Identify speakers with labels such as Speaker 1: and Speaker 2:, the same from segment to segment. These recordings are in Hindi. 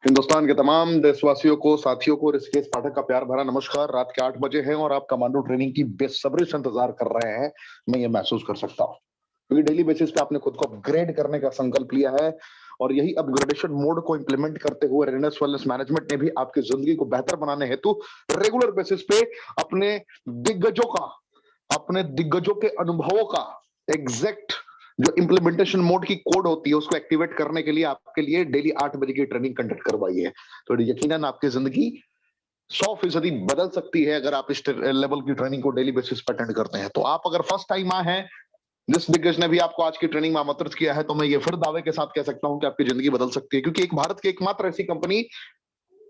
Speaker 1: हिंदुस्तान के तमाम देशवासियों को, साथियों को ऋषिकेश पाठक का प्यार भरा नमस्कार। रात के 8 बजे हैं और आप कमांडो ट्रेनिंग की बेसब्री से इंतजार कर रहे हैं। मैं ये महसूस कर सकता हूँ क्योंकि डेली बेसिस पे आपने खुद को अपग्रेड करने का संकल्प लिया है और यही अपग्रेडेशन मोड को इंप्लीमेंट करते हुए रेडनेस वेलनेस मैनेजमेंट ने भी आपकी जिंदगी को बेहतर बनाने हेतु रेगुलर बेसिस पे अपने दिग्गजों का, अपने दिग्गजों के अनुभवों का एग्जैक्ट जो इंप्लीमेंटेशन मोड की कोड होती है उसको एक्टिवेट करने के लिए आपके लिए डेली 8 बजे की ट्रेनिंग कंडक्ट करवाई है। तो यकीनन आपकी जिंदगी 100% बदल सकती है अगर आप इस लेवल की ट्रेनिंग को डेली बेसिस पर अटेंड करते हैं। तो आप अगर फर्स्ट टाइम आए हैं, जिस दिग्गज ने भी आपको आज की ट्रेनिंग में आमंत्रित किया है, तो मैं ये फिर दावे के साथ कह सकता हूं कि आपकी जिंदगी बदल सकती है, क्योंकि एक भारत की एकमात्र ऐसी कंपनी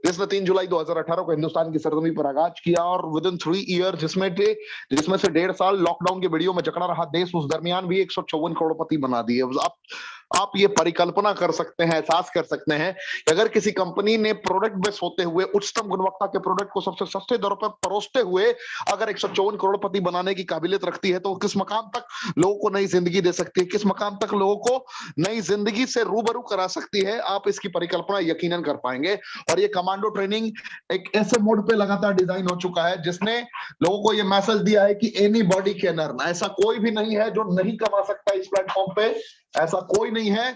Speaker 1: जिसने 3 जुलाई 2018 को हिंदुस्तान की सरजमी पर आगाज किया और विद इन 3 ईयर जिसमें से 1.5 साल लॉकडाउन के वीडियो में जकड़ा रहा देश, उस दरमियान भी 154 करोड़पति बना दिए। आप ये परिकल्पना कर सकते हैं, एहसास कर सकते हैं कि अगर किसी कंपनी ने प्रोडक्ट बेस होते हुए उच्चतम गुणवत्ता के प्रोडक्ट को सबसे सस्ते दरों पर परोसते हुए अगर 154 करोड़पति बनाने की काबिलियत रखती है, तो किस मकाम तक लोगों को नई जिंदगी दे सकती है, किस मकाम तक लोगों को नई जिंदगी से रूबरू करा सकती है, आप इसकी परिकल्पना यकीनन कर पाएंगे। और ये कमांडो ट्रेनिंग एक ऐसे मोड पे लगातार डिजाइन हो चुका है जिसने लोगों को ये मैसेज दिया है कि एनी बॉडी कैन अर्न। ऐसा कोई भी नहीं है जो नहीं कमा सकता इस प्लेटफॉर्म पे, ऐसा कोई नहीं है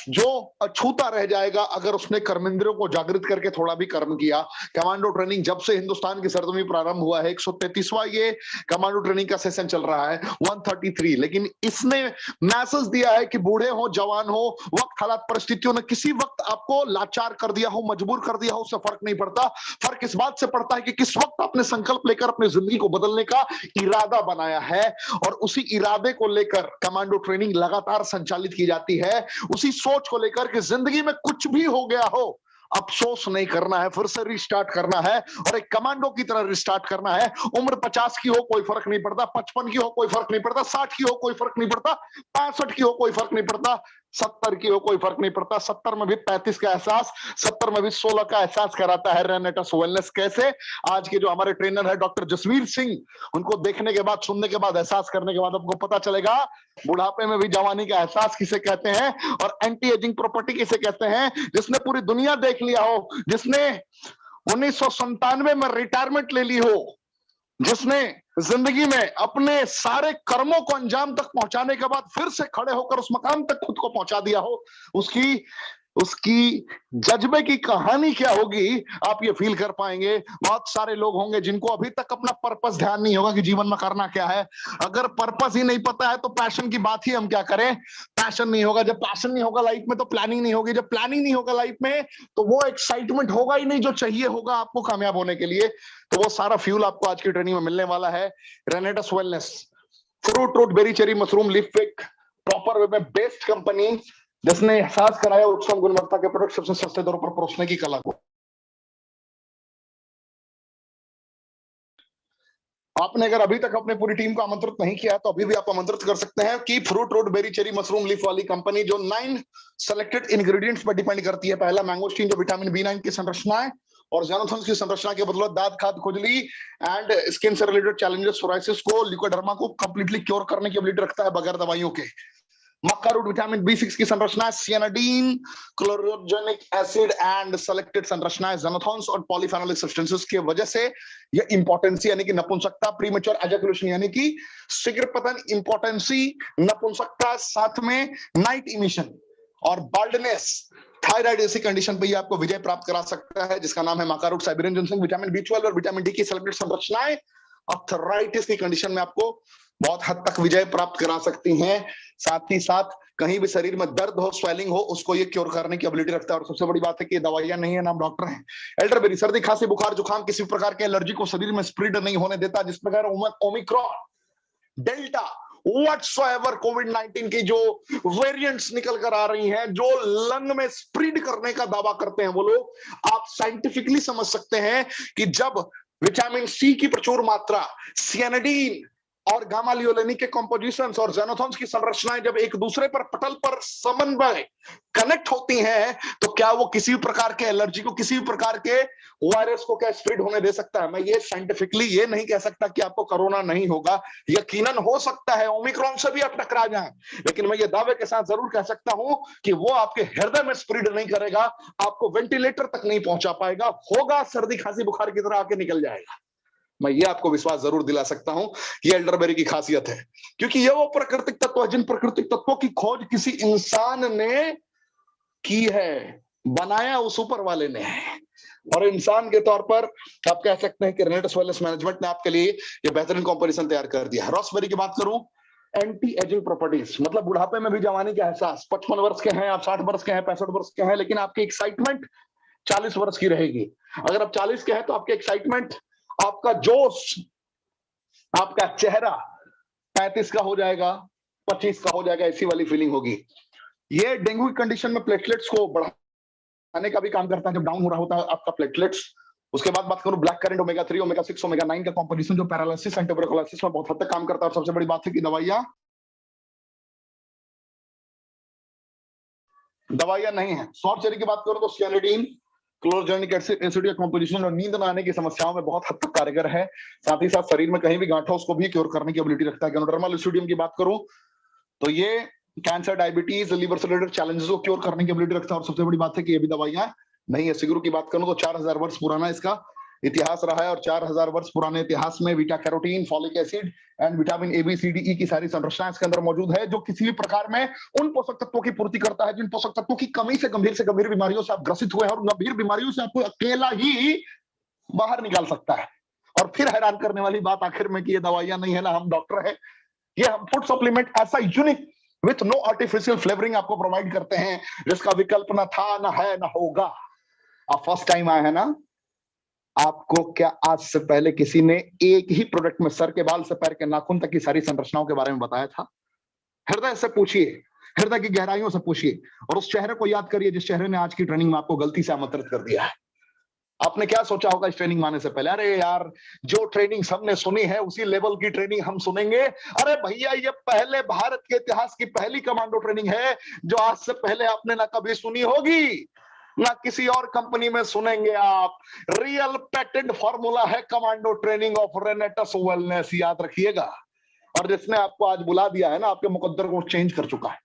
Speaker 1: जो अछूता रह जाएगा अगर उसने कर्मेंद्रियों को जागृत करके थोड़ा भी कर्म किया। कमांडो ट्रेनिंग जब से हिंदुस्तान की सरजमी प्रारंभ हुआ है, 133वां ये कमांडो ट्रेनिंग का सेशन चल रहा है, 133, लेकिन इसने मैसेज दिया है कि बूढ़े हो, जवान हो, वक्त हालात परिस्थितियों ने किसी वक्त आपको लाचार कर दिया हो, मजबूर कर दिया हो, उससे फर्क नहीं पड़ता। फर्क इस बात से पड़ता है कि किस वक्त आपने संकल्प लेकर अपनी जिंदगी को बदलने का इरादा बनाया है, और उसी इरादे को लेकर कमांडो ट्रेनिंग लगातार संचालित की जाती है। उसी सोच को लेकर कि जिंदगी में कुछ भी हो गया हो, अफसोस नहीं करना है, फिर से रिस्टार्ट करना है और एक कमांडो की तरह रिस्टार्ट करना है। उम्र 50 की हो कोई फर्क नहीं पड़ता, 55 की हो कोई फर्क नहीं पड़ता, 60 की हो कोई फर्क नहीं पड़ता, 65 की हो कोई फर्क नहीं पड़ता, 70 की हो कोई फर्क नहीं पड़ता। 70 में भी 35 का एहसास, 70 में भी 16 का एहसास कराता है रेनेटस वेलनेस। कैसे? आज के जो हमारे ट्रेनर है डॉक्टर जसवीर सिंह, उनको देखने के बाद, सुनने के बाद, एहसास करने के बाद आपको पता चलेगा बुढ़ापे में भी जवानी का एहसास किसे कहते हैं और एंटी एजिंग प्रॉपर्टी किसे कहते हैं। जिसने पूरी दुनिया देख लिया हो, जिसने 1997 में रिटायरमेंट ले ली हो, जिसने जिंदगी में अपने सारे कर्मों को अंजाम तक पहुंचाने के बाद फिर से खड़े होकर उस मकाम तक खुद को पहुंचा दिया हो, उसकी उसकी जज्बे की कहानी क्या होगी आप ये फील कर पाएंगे। बहुत सारे लोग होंगे जिनको अभी तक अपना पर्पस ध्यान नहीं होगा कि जीवन में करना क्या है। अगर पर्पस ही नहीं पता है तो पैशन की बात ही हम क्या करें। पैशन नहीं होगा, जब पैशन नहीं होगा लाइफ में तो प्लानिंग नहीं होगी, जब प्लानिंग नहीं होगा लाइफ में तो वो एक्साइटमेंट होगा ही नहीं जो चाहिए होगा आपको कामयाब होने के लिए। तो वो सारा फ्यूल आपको आज की ट्रेनिंग में मिलने वाला है। Renatus Wellness, fruit root berry cherry mushroom leaf pick, proper way में बेस्ट कंपनी जिसने एहसास कराया उच्चतम गुणवत्ता के प्रोडक्ट सबसे सस्ते दरों पर परोसने की कला को। आपने अगर अभी तक अपने पूरी टीम को आमंत्रित नहीं किया तो अभी भी आप आमंत्रित कर सकते हैं कि fruit root berry cherry mushroom leaf वाली कंपनी जो 9 सेलेक्टेड इंग्रेडिएंट्स पर डिपेंड करती है। पहला मैंगोस्टीन जो विटामिन B9 की संरचना है और ज़ैनोथन्स की संरचना के बदौलत दांत, खाद, खुजली एंड स्किन से रिलेटेड चैलेंजेस, सोराइसिस को, ल्यूकोडर्मा को कंप्लीटली क्योर करने की एबिलिटी रखता है बगैर दवाइयों के। मक्का रूट विटामिन B6 की संरचना है सियानाडीन, क्लोरोजेनिक एसिड एंड सेलेक्टेड संरचना है ज़ैनोथन्स और पॉलीफेनोलिक सब्सटेंसेस की वजह से ये इंपॉर्टेंसी यानी कि नपुंसकता, प्रीमेच्योर एजैकुलेशन यानी कि शीघ्र पतन, इंपॉर्टेंसी, नपुंसकता, साथ में नाइट इमिशन और बाल्डनेस, थायराइड ऐसी कंडीशन पे ये आपको विजय प्राप्त करा सकता है, जिसका नाम है माका root. Siberian ginseng vitamin B12 और विटामिन डी की सेलेक्टेड संरचनाएं आर्थराइटिस की कंडीशन में आपको बहुत हद तक विजय प्राप्त करा सकती हैं। साथ ही साथ कहीं भी शरीर में दर्द हो, स्वेलिंग हो, उसको ये क्योर करने की एबिलिटी रखता है। और सबसे बड़ी बात है कि ये दवाइयां नहीं है, नाम डॉक्टर हैं। एल्डरबेरी सर्दी, खांसी, बुखार, जुकाम, किसी प्रकार के एलर्जी को शरीर में स्प्रेड नहीं होने देता। जिस प्रकार ओमिक्रॉन, डेल्टा, व्हाटसोएवर कोविड-19 की जो वेरिएंट्स निकल कर आ रही हैं, जो लंग में स्प्रेड करने का दावा करते हैं वो लोग, आप साइंटिफिकली समझ सकते हैं कि जब विटामिन C की प्रचुर मात्रा, सियानाडीन, और गामा लियोलेनी के कंपोजिशंस और ज़ेनोथॉन्स की संरचनाएं जब एक दूसरे पर पटल पर समन्वय कनेक्ट होती हैं, तो क्या वो किसी भी प्रकार के एलर्जी को, किसी भी प्रकार के वायरस को क्या स्प्रेड होने दे सकता है? मैं ये साइंटिफिकली ये नहीं कह सकता कि आपको कोरोना नहीं होगा, यकीनन हो सकता है, ओमिक्रॉन से भी आप टकरा जाएं, लेकिन मैं ये दावे के साथ जरूर कह सकता हूं कि वो आपके हृदय में स्प्रेड नहीं करेगा, आपको वेंटिलेटर तक नहीं पहुंचा पाएगा, होगा सर्दी खांसी बुखार की तरह आके निकल जाएगा। मैं ये आपको विश्वास जरूर दिला सकता हूं, ये एल्डरबेरी की खासियत है, क्योंकि ये वो प्राकृतिक तत्व है जिन प्राकृतिक तत्वों की खोज किसी इंसान ने की है, बनाया उस ऊपर वाले ने है। और इंसान के तौर पर आप कह सकते हैं कि रेनेटस वेलनेस मैनेजमेंट ने आपके लिए ये बेहतरीन कॉम्पोजिशन तैयार कर दिया है। रॉसबेरी की बात करूं, एंटी एजिंग प्रॉपर्टीज, मतलब बुढ़ापे में भी जवानी का एहसास। 55 वर्ष के हैं आप, 60 वर्ष के हैं, 65 वर्ष के हैं, लेकिन आपकी एक्साइटमेंट 40 वर्ष की रहेगी। अगर आप 40 के हैं तो आपकी एक्साइटमेंट, आपका जोश, आपका चेहरा 35 का हो जाएगा, 25 का हो जाएगा, ऐसी वाली फीलिंग होगी। ये डेंगू की कंडीशन में प्लेटलेट्स को बढ़ाने का भी काम करता है, जब डाउन हो रहा होता है आपका प्लेटलेट्स। उसके बाद बात करूं black currant, omega 3, omega 6, omega 9 का कंपोजिशन जो पैरालिसिस एंड ट्यूबरकुलोसिस में बहुत हद तक काम करता है। और सबसे बड़ी बात है कि दवाइयां नहीं है। सॉफ्ट चेरी की बात करूं तो सियानिडीन, क्लोरोजेनिक एसिड का कंपोजिशन और नींद न आने की समस्याओं में बहुत हद तक कारगर है। साथ ही साथ शरीर में कहीं भी गांठ हो उसको भी क्योर करने की एबिलिटी रखता है। गैनोडर्मा लुसिडियम की बात करूं तो ये कैंसर, डायबिटीज, लिवर से रिलेटेड चैलेंजेस को क्योर करने की एबिलिटी रखता है। और सबसे बड़ी बात है कि ये भी दवाइयां नहीं है। सिगरू की बात करूं तो 4000 वर्ष पुराना इसका इतिहास रहा है, और 4000 वर्ष पुराने इतिहास में beta carotene, folic acid and vitamin A, B, C, D, E की सारी संरचना इसके अंदर मौजूद है, जो किसी भी प्रकार में उन पोषक तत्वों की पूर्ति करता है जिन पोषक तत्वों की कमी से गंभीर बीमारियों से आप ग्रसित हुए हैं, और गंभीर बीमारियों से आपको अकेला ही बाहर निकाल सकता है। और फिर हैरान करने वाली बात आखिर में कि ये दवाइयां नहीं है ना हम डॉक्टर है, ये हम फूड सप्लीमेंट ऐसा unique with no artificial flavouring आपको प्रोवाइड करते हैं, जिसका विकल्प ना था, ना है, ना होगा। आप फर्स्ट टाइम आए हैं ना, आपको क्या आज से पहले किसी ने एक ही प्रोडक्ट में सर के बाल से पैर के नाखून तक की सारी संरचनाओं के बारे में बताया था? हृदय से पूछिए, हृदय की गहराइयों से पूछिए, और उस चेहरे को याद करिए जिस चेहरे ने आज की ट्रेनिंग में आपको गलती से आमंत्रित कर दिया है। आपने क्या सोचा होगा इस ट्रेनिंग में आने से पहले? अरे यार, जो ट्रेनिंग सबने सुनी है उसी लेवल की ट्रेनिंग हम सुनेंगे। अरे भैया, ये पहले भारत के इतिहास की पहली कमांडो ट्रेनिंग है जो आज से पहले आपने ना कभी सुनी होगी, ना किसी और कंपनी में सुनेंगे आप। रियल पेटेंट फॉर्मूला है कमांडो ट्रेनिंग ऑफ रेनेटस वेलनेस, याद रखिएगा। और जिसने आपको आज बुला दिया है ना, आपके मुकद्दर को चेंज कर चुका है।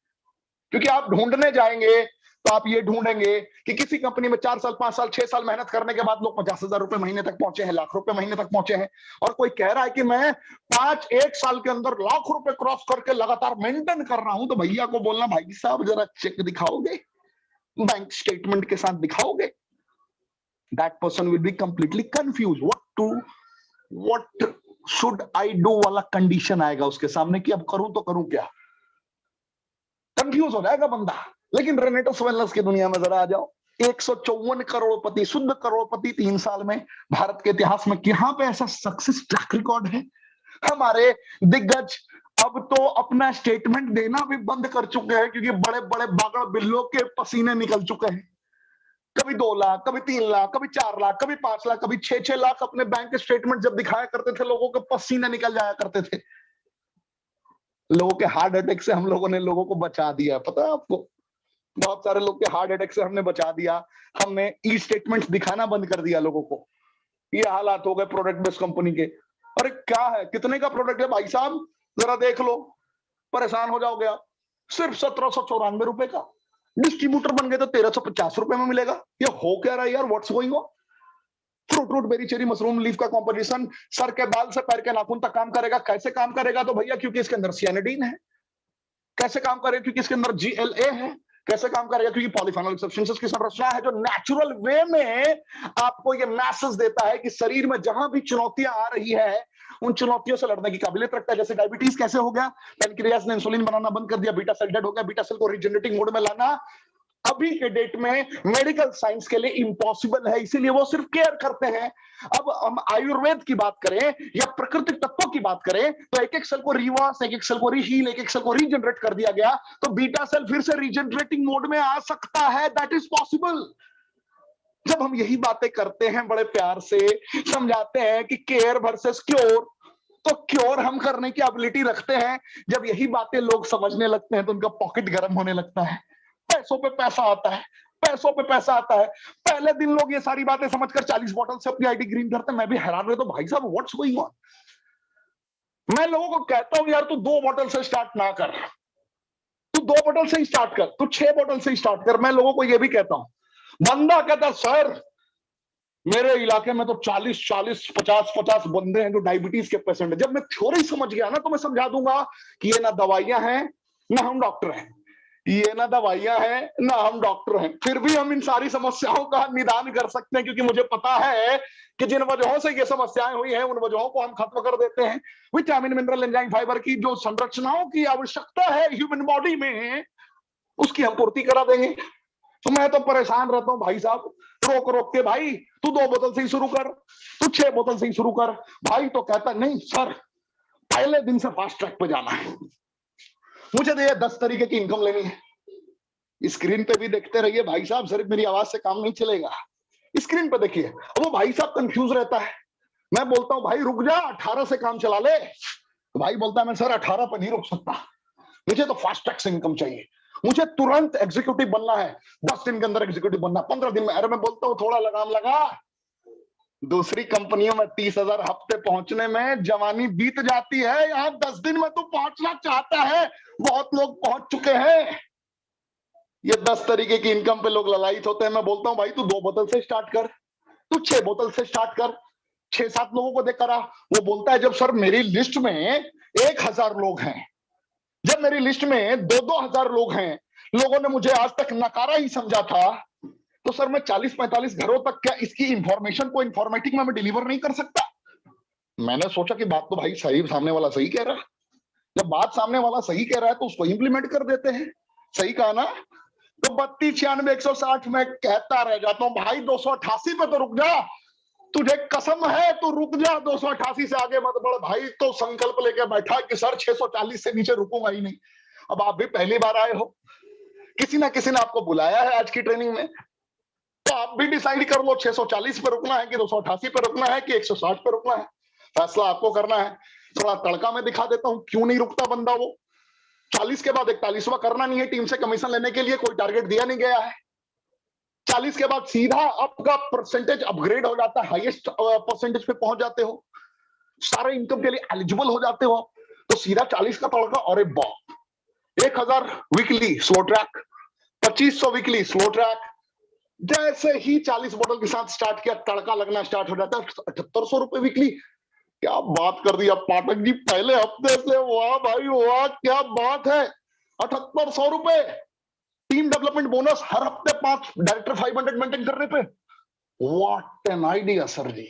Speaker 1: क्योंकि आप ढूंढने जाएंगे तो आप ये ढूंढेंगे कि किसी कंपनी में 4 साल, 5 साल, 6 साल मेहनत करने के बाद लोग 50,000 रुपए महीने तक पहुंचे हैं, लाख रुपए महीने तक पहुंचे हैं, और कोई कह रहा है कि मैं 1 साल के अंदर लाख रुपए क्रॉस करके लगातार मेंटेन कर रहा हूं। तो भैया को बोलना, भाई साहब जरा चेक दिखाओगे, बैंक स्टेटमेंट के साथ दिखाओगे? That person will be completely confuse. What should I do वाला कंडीशन आएगा उसके सामने कि अब करूं तो करूं क्या, कंफ्यूज हो जाएगा बंदा। लेकिन रेनेटस वेलनेस की दुनिया में जरा आ जाओ, 154 करोड़पति, शुद्ध करोड़पति 3 साल में भारत के इतिहास में कहां पे ऐसा सक्सेस ट्रैक रिकॉर्ड है? हमारे दिग्गज अब तो अपना स्टेटमेंट देना भी बंद कर चुके हैं, क्योंकि बड़े बड़े बागड़ बिल्लों के पसीने निकल चुके हैं। कभी 2 लाख, कभी 3 लाख, कभी 4 लाख, कभी 5 लाख, कभी 6 लाख अपने बैंक स्टेटमेंट जब दिखाया करते थे, लोगों के पसीने निकल जाया करते थे। लोगों के हार्ट अटैक से हम लोगों ने लोगों को बचा दिया, पता है आपको? बहुत सारे लोग के हार्ट अटैक से हमने बचा दिया। हमने ई स्टेटमेंट दिखाना बंद कर दिया लोगों को। ये हालात हो गए प्रोडक्ट बेस्ड कंपनी के। अरे क्या है, कितने का प्रोडक्ट है भाई साहब, जरा देख लो, परेशान हो जाओगे आप। सिर्फ 1794 रुपए का। डिस्ट्रीब्यूटर बन गए तो 1350 रुपए में मिलेगा। ये हो क्या रहा है यार, what's going on? Fruit root berry cherry mushroom leaf का कंपोजिशन सर के बाल से पैर के नाखून तक काम करेगा। कैसे काम करेगा? तो भैया क्योंकि इसके अंदर सियानिडीन है। कैसे काम करेगा? क्योंकि इसके अंदर GLA है। कैसे काम करेगा? क्योंकि पॉलीफेनोलिक सब्सटेंसेस की संरचना है जो नेचुरल वे में आपको ये मैसेज देता है कि शरीर में जहां भी चुनौतियां आ रही है उन चुनौतियों से लड़ने की काबिलियत रखता है। जैसे डायबिटीज कैसे हो गया, पैनक्रियास ने इंसुलिन बनाना बंद कर दिया, बीटा सेल डेड हो गया। बीटा सेल को रीजनरेटिंग मोड में लाना अभी के डेट में मेडिकल साइंस के लिए इम्पॉसिबल है, इसीलिए वो सिर्फ केयर करते हैं। अब हम आयुर्वेद की बात करें या प्राकृतिक तत्वों की बात करें तो एक एक सेल को रिवर्स, एक एक सेल को रीहील, एक एक सेल को रीजनरेट कर दिया गया, तो बीटा सेल फिर से रीजनरेटिंग मोड में आ सकता है। That is possible. जब हम यही बातें करते हैं, बड़े प्यार से समझाते हैं कि केयर वर्सेस क्योर, तो क्योर हम करने की एबिलिटी रखते हैं। जब यही बातें लोग समझने लगते हैं तो उनका पॉकेट गर्म होने लगता है, पैसों पे पैसा आता है, पैसों पे पैसा आता है। पहले दिन लोग ये सारी बातें समझकर 40 बॉटल से अपनी आईडी ग्रीन करते हैं। मैं भी हैरान रहता हूं, भाई साहब व्हाट्स गोइंग ऑन। मैं लोगों को कहता हूं यार तू 2 बॉटल से स्टार्ट ना कर, तू 2 बॉटल से ही स्टार्ट कर, तू 6 बॉटल से ही स्टार्ट कर। मैं लोगों को ये भी कहता हूं, बंदा कहता सर मेरे इलाके में तो 40 50 बंदे हैं जो डायबिटीज के पेशेंट है। जब मैं थ्योरी समझ गया ना तो मैं समझा दूंगा कि ये ना दवाइयां हैं ना हम डॉक्टर हैं, ये ना दवाइयां हैं ना हम डॉक्टर हैं, फिर भी हम इन सारी समस्याओं का निदान कर सकते हैं, क्योंकि मुझे पता है कि जिन वजहों से ये समस्याएं हुई हैं उन वजहों को हम खत्म कर देते हैं। विटामिन मिनरल एंजाइम फाइबर की जो संरचनाओं की आवश्यकता है ह्यूमन बॉडी में, उसकी हम पूर्ति करा देंगे। तो मैं तो परेशान रहता हूं भाई साहब, रोक रोक के, भाई तू 2 बोतल से ही शुरू कर, तू 6 बोतल से ही शुरू कर। भाई तो कहता नहीं सर पहले दिन से फास्ट ट्रैक पे जाना है, मुझे तो ये 10 तरीके की इनकम लेनी है। स्क्रीन पे भी देखते रहिए भाई साहब, सिर्फ मेरी आवाज से काम नहीं चलेगा, स्क्रीन पे देखिए। वो भाई साहब कंफ्यूज रहता है, मैं बोलता हूं भाई रुक जा 18 से काम चला ले, तो भाई बोलता है मैं सर 18 पर नहीं रुक सकता, मुझे तो फास्ट ट्रैक से इनकम चाहिए, मुझे तुरंत एग्जीक्यूटिव बनना है, 10 दिन के अंदर एग्जीक्यूटिव बनना, 15 दिन में। अरे मैं बोलता हूँ थोड़ा लगाम लगा, दूसरी कंपनियों में 30,000 हफ्ते पहुंचने में जवानी बीत जाती है, यहाँ 10 दिन में तू पहुंचना चाहता है, बहुत लोग पहुंच चुके हैं। ये 10 तरीके की इनकम पे लोग ललायित होते हैं। मैं बोलता हूं भाई तू 2 बोतल से स्टार्ट कर, तू 6 बोतल से स्टार्ट कर, 6-7 लोगों को देख कर आ। वो बोलता है जब सर मेरी लिस्ट में 1,000 लोग हैं, जब मेरी लिस्ट में 2-2 हजार लोग हैं, लोगों ने मुझे आज तक नकारा ही समझा था, तो सर मैं 40-45 घरों तक क्या इसकी इंफॉर्मेशन को इंफॉर्मेटिक में मैं डिलीवर नहीं कर सकता। मैंने सोचा कि बात तो भाई सही, सामने वाला सही कह रहा है, जब बात सामने वाला सही कह रहा है तो उसको इंप्लीमेंट कर देते हैं। सही कहा ना? तो 32, 96, 160 में कहता रह जाता हूं भाई 288 पे तो रुक जा, तुझे कसम है तू रुक जा, 288 से आगे मत बढ़। भाई तो संकल्प लेके बैठा कि सर 640 से नीचे रुकूंगा ही नहीं। अब आप भी पहली बार आए हो, किसी ना किसी ने आपको बुलाया है आज की ट्रेनिंग में, तो आप भी डिसाइड कर लो 640 पे रुकना है कि 288 पे रुकना है कि 160 पे रुकना है, फैसला आपको करना है। थोड़ा तड़का में दिखा देता हूं क्यों नहीं रुकता बंदा। वो 40 के बाद 41वां करना नहीं है, टीम से कमीशन लेने के लिए कोई टारगेट दिया नहीं गया है। 40 के बाद सीधा आपका परसेंटेज अपग्रेड हो जाता है, हाईएस्ट परसेंटेज पे पहुंच जाते हो, सारे इनकम के लिए एलिजिबल हो जाते हो। तो सीधा 40 का तड़का, अरे बाप, 1000 weekly slow track, 2500 weekly slow track. जैसे ही 40 बोतल के साथ स्टार्ट किया, तड़का लगना स्टार्ट हो जाता है, 7800 रुपए वीकली। क्या बात कर दी अब पाठक जी पहले हफ्ते से, वाह भाई वाह, क्या बात है। 7800 रुपए, टीम डेवलपमेंट बोनस हर हफ्ते 5, डायरेक्टर 500 मेंटेन करने पे। व्हाट एन आइडिया सर जी।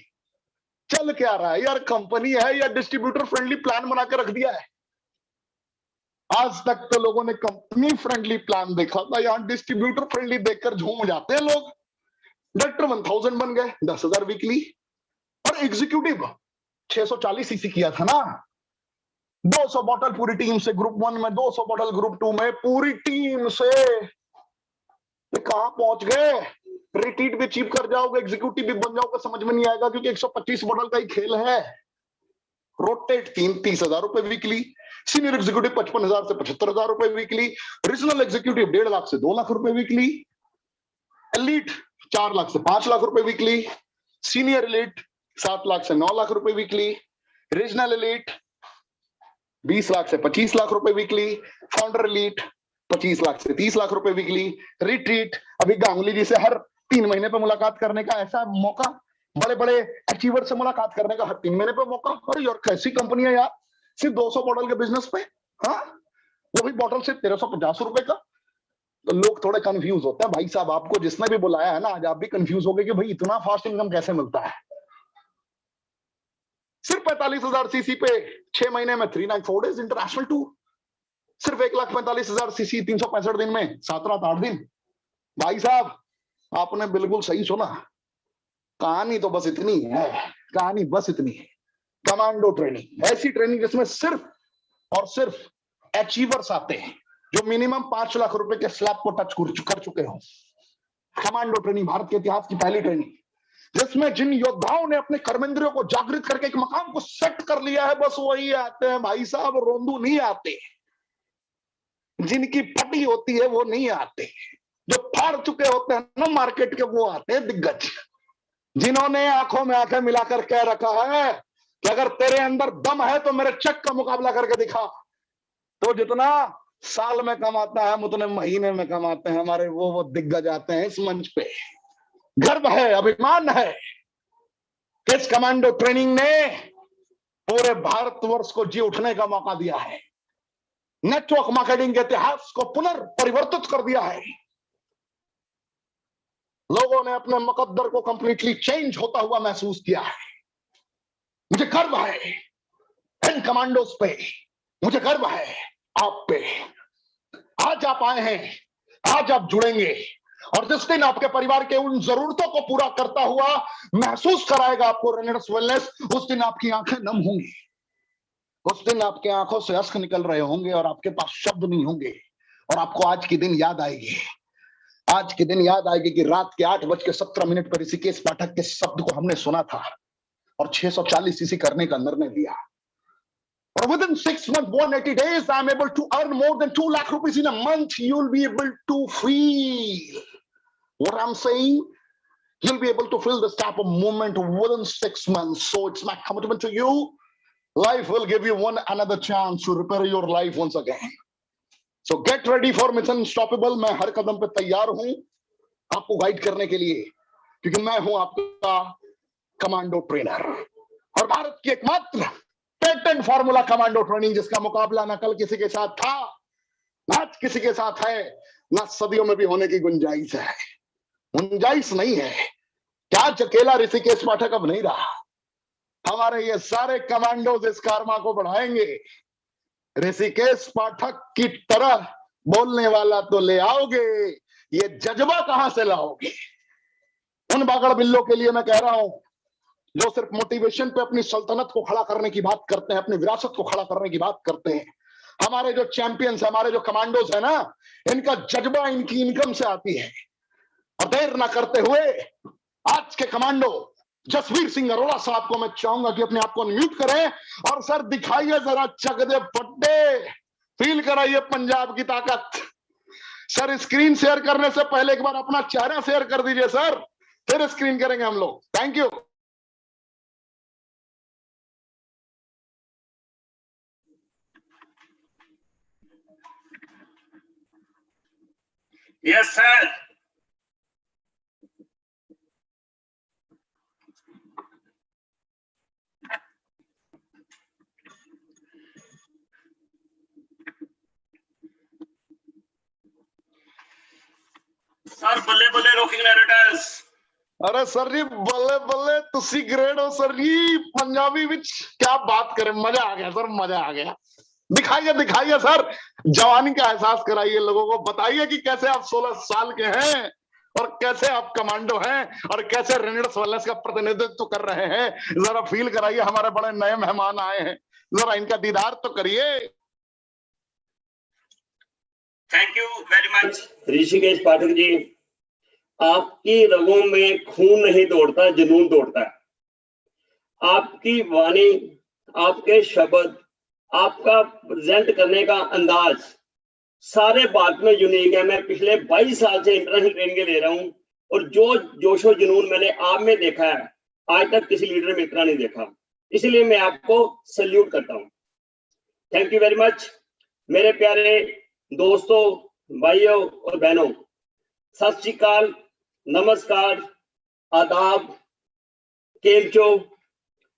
Speaker 1: चल क्या रहा है यार, कंपनी है या डिस्ट्रीब्यूटर फ्रेंडली प्लान बना के रख दिया है। आज तक तो लोगों ने कंपनी फ्रेंडली प्लान देखा था, यहां डिस्ट्रीब्यूटर फ्रेंडली देखकर झूम जाते हैं लोग। डायरेक्टर 1000 बन गए, 10,000 वीकली, और एग्जीक्यूटिव 640 सीसी किया था ना, 200 बॉटल पूरी टीम से ग्रुप 1 में, 200 बॉटल ग्रुप 2 में, पूरी टीम से। कहां पहुंच गए? रिट्रीट भी चीप कर जाओगे, एग्जीक्यूटिव भी बन जाओगे, समझ में नहीं आएगा, क्योंकि 125 बॉटल का ही खेल है। रोटेट 30,000 रुपए वीकली, सीनियर एग्जीक्यूटिव 55,000 से 75,000 रुपए वीकली, रीजनल एग्जीक्यूटिव 1.5 लाख से 2 लाख रुपए वीकली, एलीट 4 लाख से 5 लाख रुपए वीकली, सीनियर एलीट 7 लाख से 9 लाख रुपए वीकली, रीजनल एलीट 20 लाख से 25 लाख रुपए वीकली, फाउंडर एलीट 25 लाख से 30 लाख रुपए वीकली, रिट्रीट अभी गांगुली जी से हर 3 महीने पे मुलाकात करने का ऐसा मौका, बड़े बड़े अचीवर से मुलाकात करने का हर 3 महीने पे मौका। अरे यार कैसी कंपनी है यार, सिर्फ 200 बॉटल के बिजनेस पे, हाँ वो भी बॉटल से 1350 रुपए का। तो लोग थोड़े कंफ्यूज होते हैं भाई साहब, आपको जिसने भी बुलाया है ना आज आप भी कंफ्यूज हो गए कि भाई इतना फास्ट इनकम कैसे मिलता है। सिर्फ 45,000 सीसी पे 6 महीने में 394 डेज इंटरनेशनल टूर, सिर्फ 1,45,000 सीसी 365 दिन में 7 रात 8 दिन। भाई साहब आपने बिल्कुल सही सुना, कहानी तो बस इतनी है, कहानी बस इतनी है। कमांडो ट्रेनिंग, ऐसी ट्रेनिंग जिसमें सिर्फ और सिर्फ अचीवर्स आते हैं जो मिनिमम 5 लाख रुपए के स्लैब को टच कर चुके हो। कमांडो ट्रेनिंग भारत के इतिहास की पहली ट्रेनिंग, जिसमें जिन योद्धाओं ने अपने कर्मेंद्रियों को जागृत करके एक मकाम को सेट कर लिया है, बस वही आते हैं भाई साहब। रोंदू नहीं आते, जिनकी फटी होती है वो नहीं आते, जो फाड़ चुके होते हैं ना मार्केट के, वो आते हैं दिग्गज, जिन्होंने आंखों में आंखें मिलाकर कह रखा है कि अगर तेरे अंदर दम है तो मेरे चेक का मुकाबला करके दिखा। तो जितना साल में कमाता है हम उतने महीने में कमाते हैं। हमारे वो दिग्गज आते हैं इस मंच पे। गर्व है, अभिमान है कि इस कमांडो ट्रेनिंग ने पूरे भारतवर्ष को जी उठने का मौका दिया है, नेटवर्क मार्केटिंग के इतिहास को पुनर्परिवर्तित कर दिया है। लोगों ने अपने मुकद्दर को कंप्लीटली चेंज होता हुआ महसूस किया है। मुझे गर्व है इन कमांडोज पे, मुझे गर्व है आप पे। आज आप आए हैं, आज आप जुड़ेंगे, और जिस दिन आपके परिवार के उन जरूरतों को पूरा करता हुआ महसूस कराएगा आपको रेनेडस वेलनेस, उस दिन आपकी आंखें नम होंगी, उस दिन आपके आंखों से अश्क निकल रहे होंगे और आपके पास शब्द नहीं होंगे, और आपको आज की दिन याद आएगी। आज के दिन याद आएगी कि रात के 8:17 पर ऋषिकेश पाठक के शब्द को हमने सुना था और 640 सीसी करने का निर्णय लिया। और within 6 months, 180 days, I'm able to earn more than 2 lakh rupees in a month. You'll be able to feel what I'm saying. You'll be able to feel this type of movement within 6 months. So it's my commitment to you. Life will give you one another chance to repair your life once again. So get ready for Mission Unstoppable. मैं हर कदम पे तैयार हूं आपको गाइड करने के लिए, क्योंकि मैं हूं आपका कमांडो ट्रेनर और भारत की एकमात्र पेटेंट फार्मूला कमांडो ट्रेनिंग, जिसका मुकाबला ना कल किसी के साथ था, ना आज किसी के साथ है, ना सदियों में भी होने की गुंजाइश है। गुंजाइश नहीं है क्या आज अकेला ऋषिकेश पाठक अब नहीं रहा। हमारे ये सारे कमांडोज इस कारमा को बढ़ाएंगे। ऋषिकेश पाठक की तरह बोलने वाला तो ले आओगे, ये जज्बा कहां से लाओगे? उन बागड़ बिल्लों के लिए मैं कह रहा हूं जो सिर्फ मोटिवेशन पे अपनी सल्तनत को खड़ा करने की बात करते हैं, अपनी विरासत को खड़ा करने की बात करते हैं। हमारे जो चैंपियंस, हमारे जो कमांडोज है ना, इनका जज्बा इनकी इनकम से आती है। और देर ना करते हुए आज के कमांडो जसवीर सिंह अरोड़ा साहब को मैं चाहूंगा कि अपने आप को अनम्यूट करें और सर दिखाइए जरा चक दे फट्टे, फील कराइए पंजाब की ताकत। सर स्क्रीन शेयर करने से पहले एक बार अपना चेहरा शेयर कर दीजिए सर, फिर स्क्रीन करेंगे हम लोग। Thank you.
Speaker 2: Yes sir. Sir बल्ले बल्ले रॉकिंग नैरेटर्स।
Speaker 1: अरे सर जी बल्ले बल्ले, तुसी ग्रेट हो सर जी। पंजाबी विच क्या बात करें, मजा आ गया सर, मजा आ गया। दिखाइए दिखाइए सर, जवानी का एहसास कराइए लोगों को, बताइए कि कैसे आप 16 साल के हैं और कैसे आप कमांडो हैं और कैसे रेनेडस वेलनेस का प्रतिनिधित्व कर रहे हैं। जरा फील कराइए, हमारे बड़े नए मेहमान आए हैं, जरा इनका दीदार तो करिए।
Speaker 2: Thank you very much
Speaker 3: Rishikesh Pathak ji. आपकी रगों में खून नहीं दौड़ता, जुनून दौड़ता है। आपकी वाणी, आपके शब्द, आपका प्रेजेंट करने का अंदाज सारे भारत में यूनिक है। मैं पिछले 22 साल से इंटरनेशनल ट्रेनिंग ले रहा हूं और जो जोशो जुनून मैंने आप में देखा है आज तक किसी लीडर में इतना नहीं देखा, इसलिए मैं आपको सैल्यूट करता हूं। Thank you very much. मेरे प्यारे दोस्तों, भाइयों और बहनों, सत श्री अकाल, नमस्कार, आदाब, केमचो।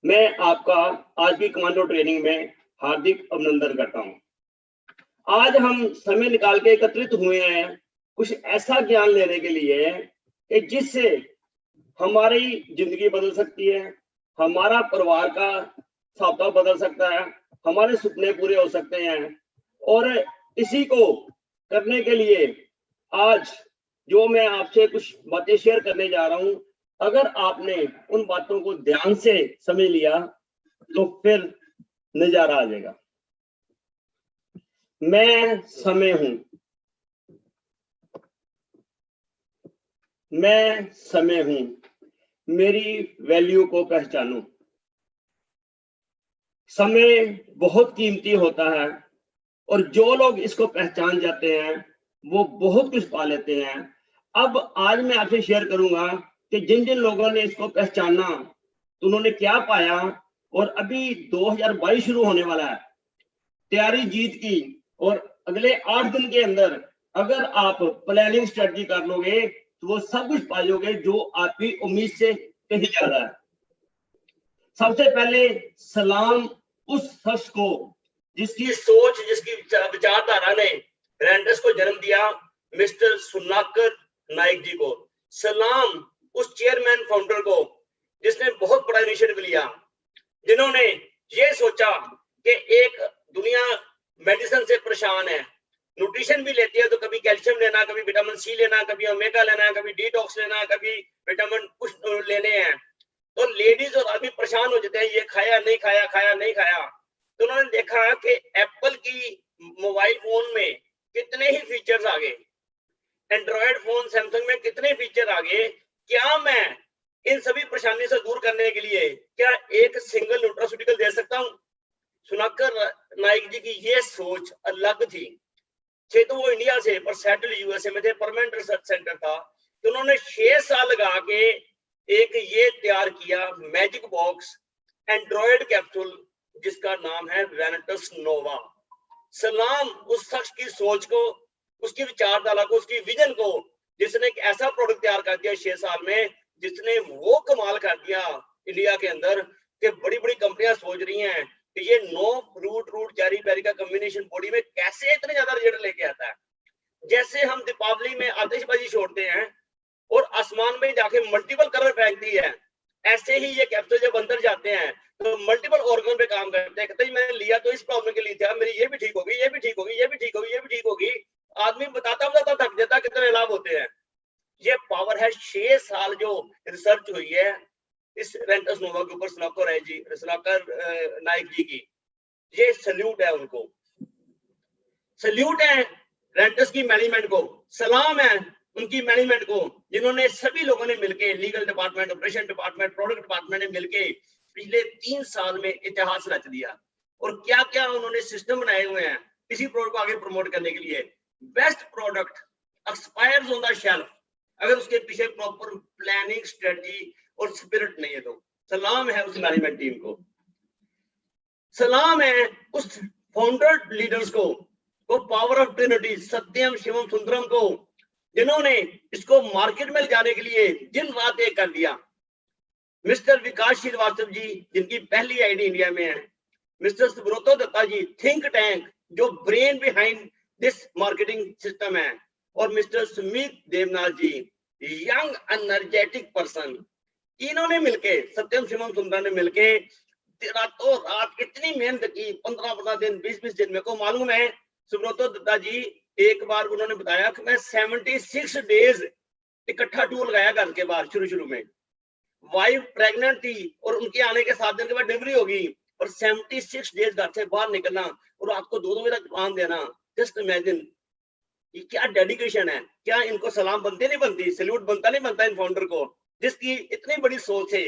Speaker 3: मैं आपका आज की कमांडो ट्रेनिंग में हार्दिक अभिनंदन करता हूं। आज हम समय निकाल के एकत्रित हुए हैं कुछ ऐसा ज्ञान लेने के लिए कि जिससे हमारी जिंदगी बदल सकती है, हमारा परिवार का साथा बदल सकता है, हमारे सपने पूरे हो सकते हैं। और इसी को करने के लिए आज जो मैं आपसे कुछ बातें शेयर करने जा रहा हूं, अगर आपने उन बातों को ध्यान से समझ लिया तो फिर नजारा आ जाएगा। मैं समय हूं, मैं समय हूं, मेरी वैल्यू को पहचानो। समय बहुत कीमती होता है और जो लोग इसको पहचान जाते हैं वो बहुत कुछ पा लेते हैं। अब आज मैं आपसे शेयर करूंगा कि जिन जिन लोगों ने इसको पहचाना तो उन्होंने क्या पाया। और अभी 2022 शुरू होने वाला है, तैयारी जीत की, और अगले 8 दिन के अंदर अगर आप प्लानिंग स्ट्रेटजी कर लोगे तो वो सब कुछ पाओगे जो आपकी उम्मीद से कहीं ज्यादा है। सबसे पहले सलाम उस शख्स को जिसकी सोच, जिसकी विचारधारा ने रेंटस को जन्म दिया, मिस्टर सुनाकर नाइक जी को। सलाम उस चेयरमैन फाउंडर को जिसने बहुत बड़ा इनिशिएटिव लिया, जिन्होंने ये सोचा कि एक दुनिया मेडिसिन से परेशान है, न्यूट्रिशन भी लेती है तो कभी कैल्शियम लेना, कभी विटामिन सी लेना, कभी ओमेगा लेना, कभी डिटॉक्स लेना, कभी विटामिन कुछ लेने हैं, तो लेडीज और आदमी परेशान हो जाते हैं, ये खाया नहीं खाया, खाया नहीं खाया। तो उन्होंने देखा कि एप्पल की मोबाइल फोन में कितने ही फीचर्स आ गए, एंड्रॉयड फोन सैमसंग में कितने फीचर आ गए, क्या मैं इन सभी परेशानी से दूर करने के लिए क्या एक सिंगल न्यूट्रास्यूटिकल दे सकता हूं। सुनाकर नाइक जी की ये सोच अलग थी। तो वो इंडिया से पर सेटल यूएसए में थे, परमानेंट रिसर्च सेंटर था। तो उन्होंने 6 साल लगा के एक ये तैयार किया मैजिक बॉक्स एंड्रॉयड कैप्सूल, जिसका नाम है रेनेटस नोवा। सलाम उस शख्स की सोच को, उसकी विचारधारा को, उसकी विजन को, जिसने एक ऐसा प्रोडक्ट तैयार कर दिया 6 साल में, जिसने वो कमाल कर दिया इंडिया के अंदर कि बड़ी बड़ी कंपनियां सोच रही हैं कि ये नो रूट चेरी बेरी का कॉम्बिनेशन बॉडी में कैसे इतने ज्यादा रिजल्ट लेके आता है। जैसे हम दीपावली में आतिशबाजी छोड़ते हैं और आसमान में जाके मल्टीपल कलर फेंकती है, ऐसे ही ये कैप्सूल जब अंदर जाते हैं तो मल्टीपल ऑर्गन पे काम करते हैं। कहते हैं मैंने लिया तो इस प्रॉब्लम के लिए था, मेरी ये भी ठीक होगी, ये भी ठीक होगी, ये भी ठीक होगी, ये भी ठीक होगी। आदमी बताता थक जाता कितने लाभ होते हैं। ये पावर है 6 साल जो रिसर्च हुई है इस रेंटस नोवा के ऊपर सुनाकर नाइक जी की, ये सल्यूट है उनको, सल्यूट है रेंटस की मैनेजमेंट को, सलाम है उनकी मैनेजमेंट को, जिन्होंने सभी लोगों ने मिलके, legal department, operation department, product department ने मिलके पिछले 3 साल में इतिहास रच दिया। और क्या क्या उन्होंने सिस्टम बनाए हुए हैं इसी प्रोडक्ट को आगे प्रमोट करने के लिए। Best product expires on the shelf अगर उसके पीछे प्रॉपर प्लानिंग, स्ट्रेटजी और स्पिरिट नहीं है तो। सलाम है उस मैनेजमेंट टीम को, सलाम है उस फाउंडर लीडर्स को, पावर ऑफ ट्रिनिटी सत्यम शिवम सुंदरम को, जिन्होंने इसको मार्केट में ले जाने के लिए दिन रात एक कर दिया। मिस्टर विकास श्रीवास्तव जी, जिनकी पहली आईडी इंडिया में है, मिस्टर सुब्रतो दत्ता जी, थिंक टैंक, जो brain behind this marketing system है, और मिस्टर सुमित देवनाथ जी, यंग एनर्जेटिक पर्सन। इन्होंने मिलके, सत्यम शिवम सुंदर ने मिलके रातों रात इतनी मेहनत की, 15 दिन, 20 दिन। मेरे को मालूम है सुब्रतो दत्ता जी, एक बार उन्होंने बताया कि मैं 76 डेज इकट्ठा टूर लगाया घर के बाहर। शुरू में वाइफ प्रेग्नेंट थी और उनके आने के 7 दिन के बाद डिलीवरी होगी, और 76 डेज घर से बाहर निकलना और आपको 2 बजे तक काम देना। जस्ट इमेजिन, ये क्या डेडिकेशन है। क्या इनको सलाम बनती नहीं बनती, सैल्यूट बनता नहीं बनता इन फाउंडर को, जिसकी इतनी बड़ी सोच है।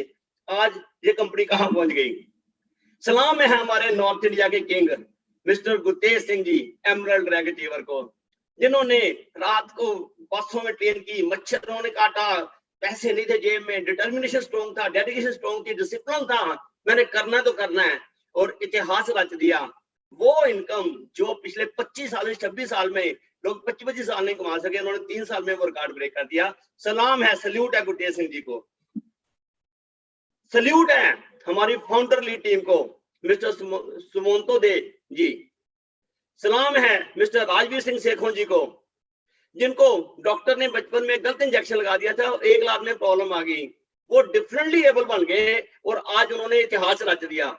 Speaker 3: आज ये कंपनी कहां पहुंच गई। सलाम है हमारे नॉर्थ इंडिया के king mister Gurtej Singh ji, emerald rank achiever को, जिन्होंने रात को बसों में ट्रेन की, मच्छरों ने काटा, पैसे नहीं थे जेब में, डिटर्मिनेशन स्ट्रॉन्ग था, डेडिकेशन स्ट्रॉन्ग थी, डिसिप्लिन था, मैंने करना तो करना है, और इतिहास रच दिया। वो इनकम जो पिछले 25 साल 26 साल में लोग 25 साल नहीं कमा सके, उन्होंने 3 साल में वो रिकॉर्ड ब्रेक कर दिया। सलाम है, सल्यूट है गुरतेज सिंह जी को, सल्यूट है हमारी फाउंडर लीड टीम को, मिस्टर सुमंतो दे जी, सलाम है मिस्टर राजवीर सिंह शेखों जी को, जिनको डॉक्टर ने बचपन में गलत इंजेक्शन लगा दिया था और 1 लाख में प्रॉब्लम आ गई, वो डिफरेंटली एबल बन गए और आज उन्होंने इतिहास रच दिया।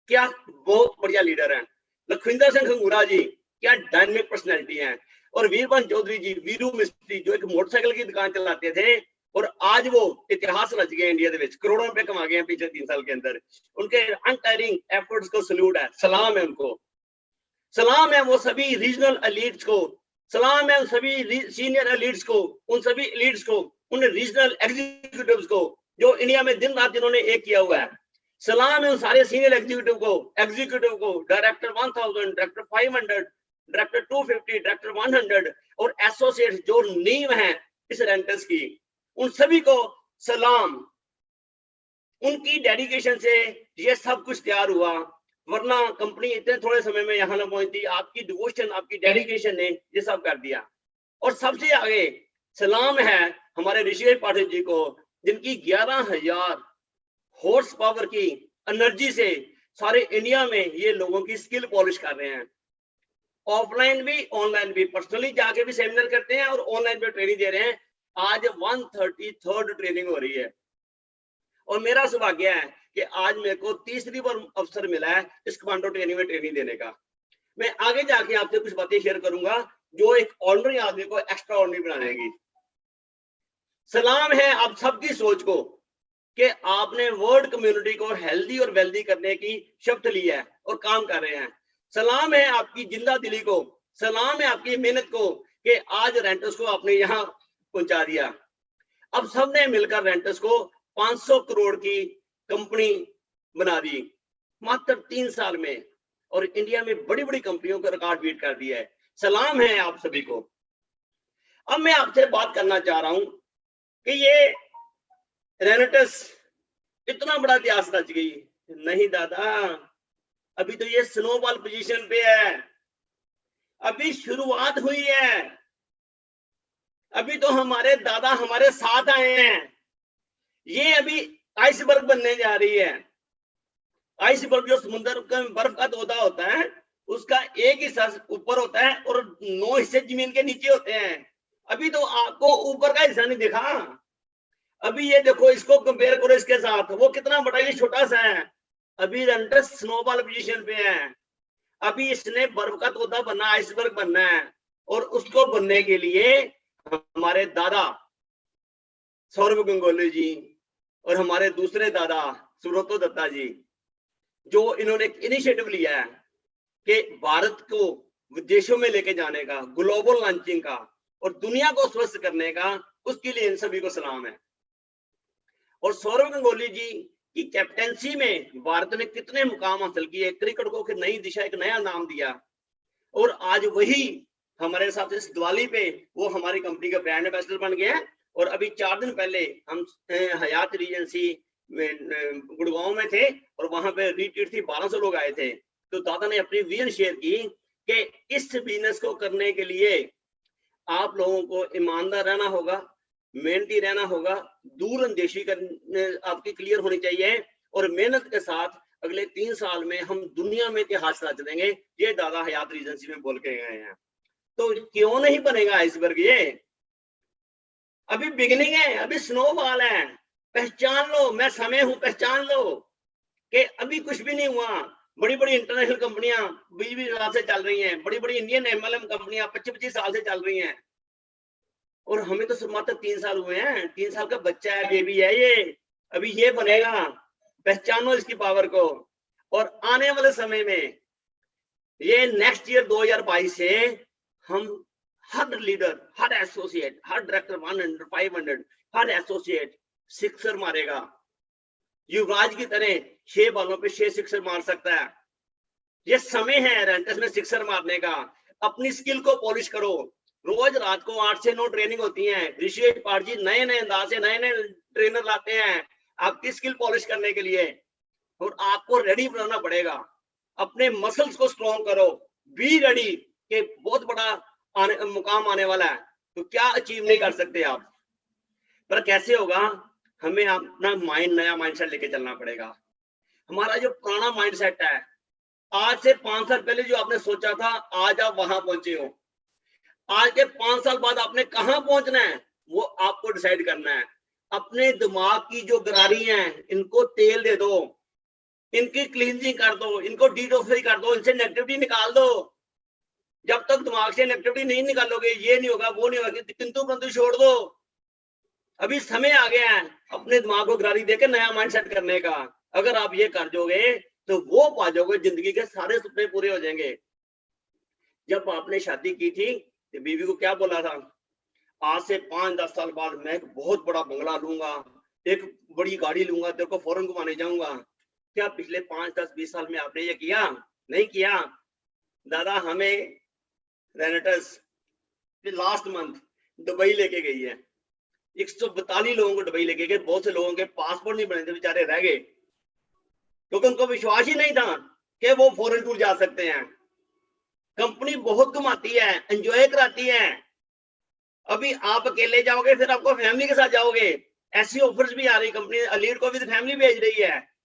Speaker 3: क्या बहुत बढ़िया लीडर हैं। लखविंदर सिंह खंगूरा जी, क्या डायनामिक पर्सनैलिटी है। और वीरभद्र चौधरी जी, वीरू मिस्त्री, जो एक मोटरसाइकिल की दुकान चलाते थे और आज वो इतिहास रच गए इंडिया के विच, करोड़ों रुपए कमा गए हैं पिछले 3 साल के अंदर। उनके अनटायरिंग एफर्ट्स को सल्यूट है, सलाम है उनको। सलाम है वो सभी रीजनल एलीट्स को, सलाम है उन सभी सीनियर एलीट्स को, उन सभी एलीट्स को, उन रीजनल एग्जीक्यूटिव्स को, जो इंडिया में दिन रात जिन्होंने एक किया हुआ है। सलाम है उन सारे सीनियर एग्जीक्यूटिव को, डायरेक्टर 1000, डायरेक्टर 500, डायरेक्टर 250, डायरेक्टर 100 और एसोसिएट जो नींव है इस रेंटस की, उन सभी को सलाम। उनकी डेडिकेशन से ये सब कुछ तैयार हुआ, वरना कंपनी इतने थोड़े समय में यहाँ ना पहुंचती। आपकी डिवोशन, आपकी डेडिकेशन ने ये सब कर दिया। और सबसे आगे सलाम है हमारे ऋषिकेश पाठक जी को, जिनकी 11,000 हॉर्स पावर की एनर्जी से सारे इंडिया में ये लोगों की स्किल पॉलिश कर रहे हैं। ऑफलाइन भी ऑनलाइन भी, पर्सनली जाके भी सेमिनार करते हैं और ऑनलाइन पे ट्रेनिंग दे रहे हैं। आज 133rd ट्रेनिंग हो रही है और मेरा सौभाग्य है कि आज मेरे को तीसरी बार अवसर मिला है इस कमांडो ट्रेनिंग में ट्रेनिंग देने का। मैं आगे जाके आपसे कुछ बातें शेयर करूंगा जो एक ऑर्डिनरी आदमी को एक्स्ट्रा ऑर्डिनरी बना देंगी। सलाम है आप सबकी सोच को कि आपने वर्ल्ड कम्युनिटी को हेल्दी और वेल्दी करने की शपथ ली है और काम कर रहे हैं। सलाम है आपकी जिंदा दिली को, सलाम है आपकी मेहनत को कि आज रेंटस को आपने यहाँ पहुंचा दिया। अब सबने मिलकर रेंटस को 500 करोड़ की कंपनी बना दी मात्र 3 साल में, और इंडिया में बड़ी बड़ी कंपनियों का रिकॉर्ड बीट कर दिया है। सलाम है आप सभी को। अब मैं आपसे बात करना चाह रहा हूं कि ये रेनेटस इतना बड़ा इतिहास रच गई। नहीं दादा, अभी तो ये स्नोबॉल पोजीशन पे है, अभी शुरुआत हुई है। अभी तो हमारे दादा हमारे साथ आए हैं। ये अभी आइसबर्ग बनने जा रही है। आइसबर्ग जो समुद्र का बर्फ का तोता होता है, उसका एक हिस्सा ऊपर होता है और 9 हिस्से जमीन के नीचे होते हैं। अभी तो आपको ऊपर का हिस्सा नहीं दिखा। अभी ये देखो, इसको कंपेयर करो इसके साथ, वो कितना बड़ा, ये छोटा सा है। अभी रेंटस स्नोबॉल पोजीशन पे है। अभी इसने बर्फ का तोता बनना, आइसबर्ग बनना है, और उसको बनने के लिए हमारे दादा सौरभ गंगोली जी और हमारे दूसरे दादा सुब्रतो दत्ता जी, जो इन्होंने इनिशिएटिव लिया है कि भारत को विदेशों में लेके जाने का, ग्लोबल लॉन्चिंग का और दुनिया को स्वस्थ करने का, उसके लिए इन सभी को सलाम है। और सौरभ गंगोली जी की कैप्टेंसी में भारत ने कितने मुकाम हासिल किए, क्रिकेट को एक नई दिशा, एक नया नाम दिया। और आज वही हमारे साथ इस दिवाली पे वो हमारी कंपनी का ब्रांड एम्बेसडर बन गया है। और अभी 4 दिन पहले हम हयात रीजेंसी गुड़गांव में थे और वहां पे रिट्रीट थी, 1200 लोग आए थे। तो दादा ने अपनी विजन शेयर की कि इस बिजनेस को करने के लिए आप लोगों को ईमानदार रहना होगा, मेहनती रहना होगा, दूरअंदेशी करने आपकी क्लियर होनी चाहिए, और मेहनत के साथ अगले 3 साल में हम दुनिया में इतिहास रच देंगे। ये दादा हयात रीजेंसी में बोल के गए हैं। तो क्यों नहीं बनेगा आइसबर्ग? ये अभी बिगिनिंग है, अभी स्नोबॉल है। पहचान लो, मैं समय हूं, पहचान लो कि अभी कुछ भी नहीं हुआ। बड़ी बड़ी इंटरनेशनल कंपनियां 20-20 साल से चल रही हैं, बड़ी बड़ी इंडियन एमएलएम कंपनियां 25-25 साल से चल रही हैं, और हमें तो मात्र 3 साल हुए हैं। 3 साल का बच्चा है, बेबी है ये, अभी ये बनेगा। पहचानो इसकी पावर को। और आने वाले समय में ये नेक्स्ट ईयर 2022 से हम हर लीडर, हर एसोसिएट, हर डायरेक्टर 100, 500, हर एसोसिएट सिक्सर मारेगा। युवराज की तरह 6 बॉलों पे 6 सिक्सर मार सकता है। ये समय है रेंटस में सिक्सर मारने का। अपनी स्किल को पॉलिश करो। रोज रात को 8 से 9 ट्रेनिंग होती है। ऋषिकेश पाठ जी नए नए अंदाज से नए नए ट्रेनर लाते हैं आपकी स्किल पॉलिश करने के लिए, और आपको रेडी बनाना पड़ेगा। अपने मसल्स को स्ट्रॉन्ग करो, बी रेडी कि बहुत बड़ा मुकाम आने वाला है। तो क्या अचीव नहीं कर सकते आप, पर कैसे होगा? हमें अपना माइंड, नया माइंडसेट लेके चलना पड़ेगा। हमारा जो पुराना माइंडसेट है, आज से 5 साल पहले जो आपने सोचा था, आज आप वहां पहुंचे हो। आज के 5 साल बाद आपने कहां पहुंचना है वो आपको डिसाइड करना है। अपने दिमाग की जो गरारी हैं, इनको तेल दे दो, इनकी क्लींजिंग कर दो, इनको डिटॉक्सिफाई कर दो, इनसे नेगेटिविटी निकाल दो। जब तक दिमाग से नेगेटिविटी नहीं निकालोगे, ये नहीं होगा, वो नहीं होगा, किंतु परंतु छोड़ दो। अभी समय आ गया है अपने दिमाग को गरारी देकर नया माइंडसेट करने का। अगर आप ये कर दोगे तो वो पा जाओगे, जिंदगी के सारे सपने पूरे हो जाएंगे। जब आपने शादी की थी तो बीवी को क्या बोला था? आज से 5-10 साल बाद मैं एक बहुत बड़ा बंगला लूंगा,
Speaker 4: एक बड़ी गाड़ी लूंगा, तेरे को फॉरेन घुमाने जाऊंगा। क्या पिछले 5, 10, 20 साल में आपने ये किया? नहीं किया। दादा हमें रेनेटस लास्ट मंथ दुबई लेके गई है, 142 लोगों को दुबई लेके गए। बहुत से लोगों के पासपोर्ट नहीं बने थे, बेचारे रह गए, क्योंकि उनको विश्वास ही नहीं था कि वो फॉरेन टूर जा सकते हैं। कंपनी बहुत घुमाती है, एंजॉय कराती है। अभी आप अकेले जाओगे, फिर आपको फैमिली के साथ जाओगे। ऐसी ऑफर्स भी आ रही, कंपनी अलीड को विद फैमिली भेज रही है।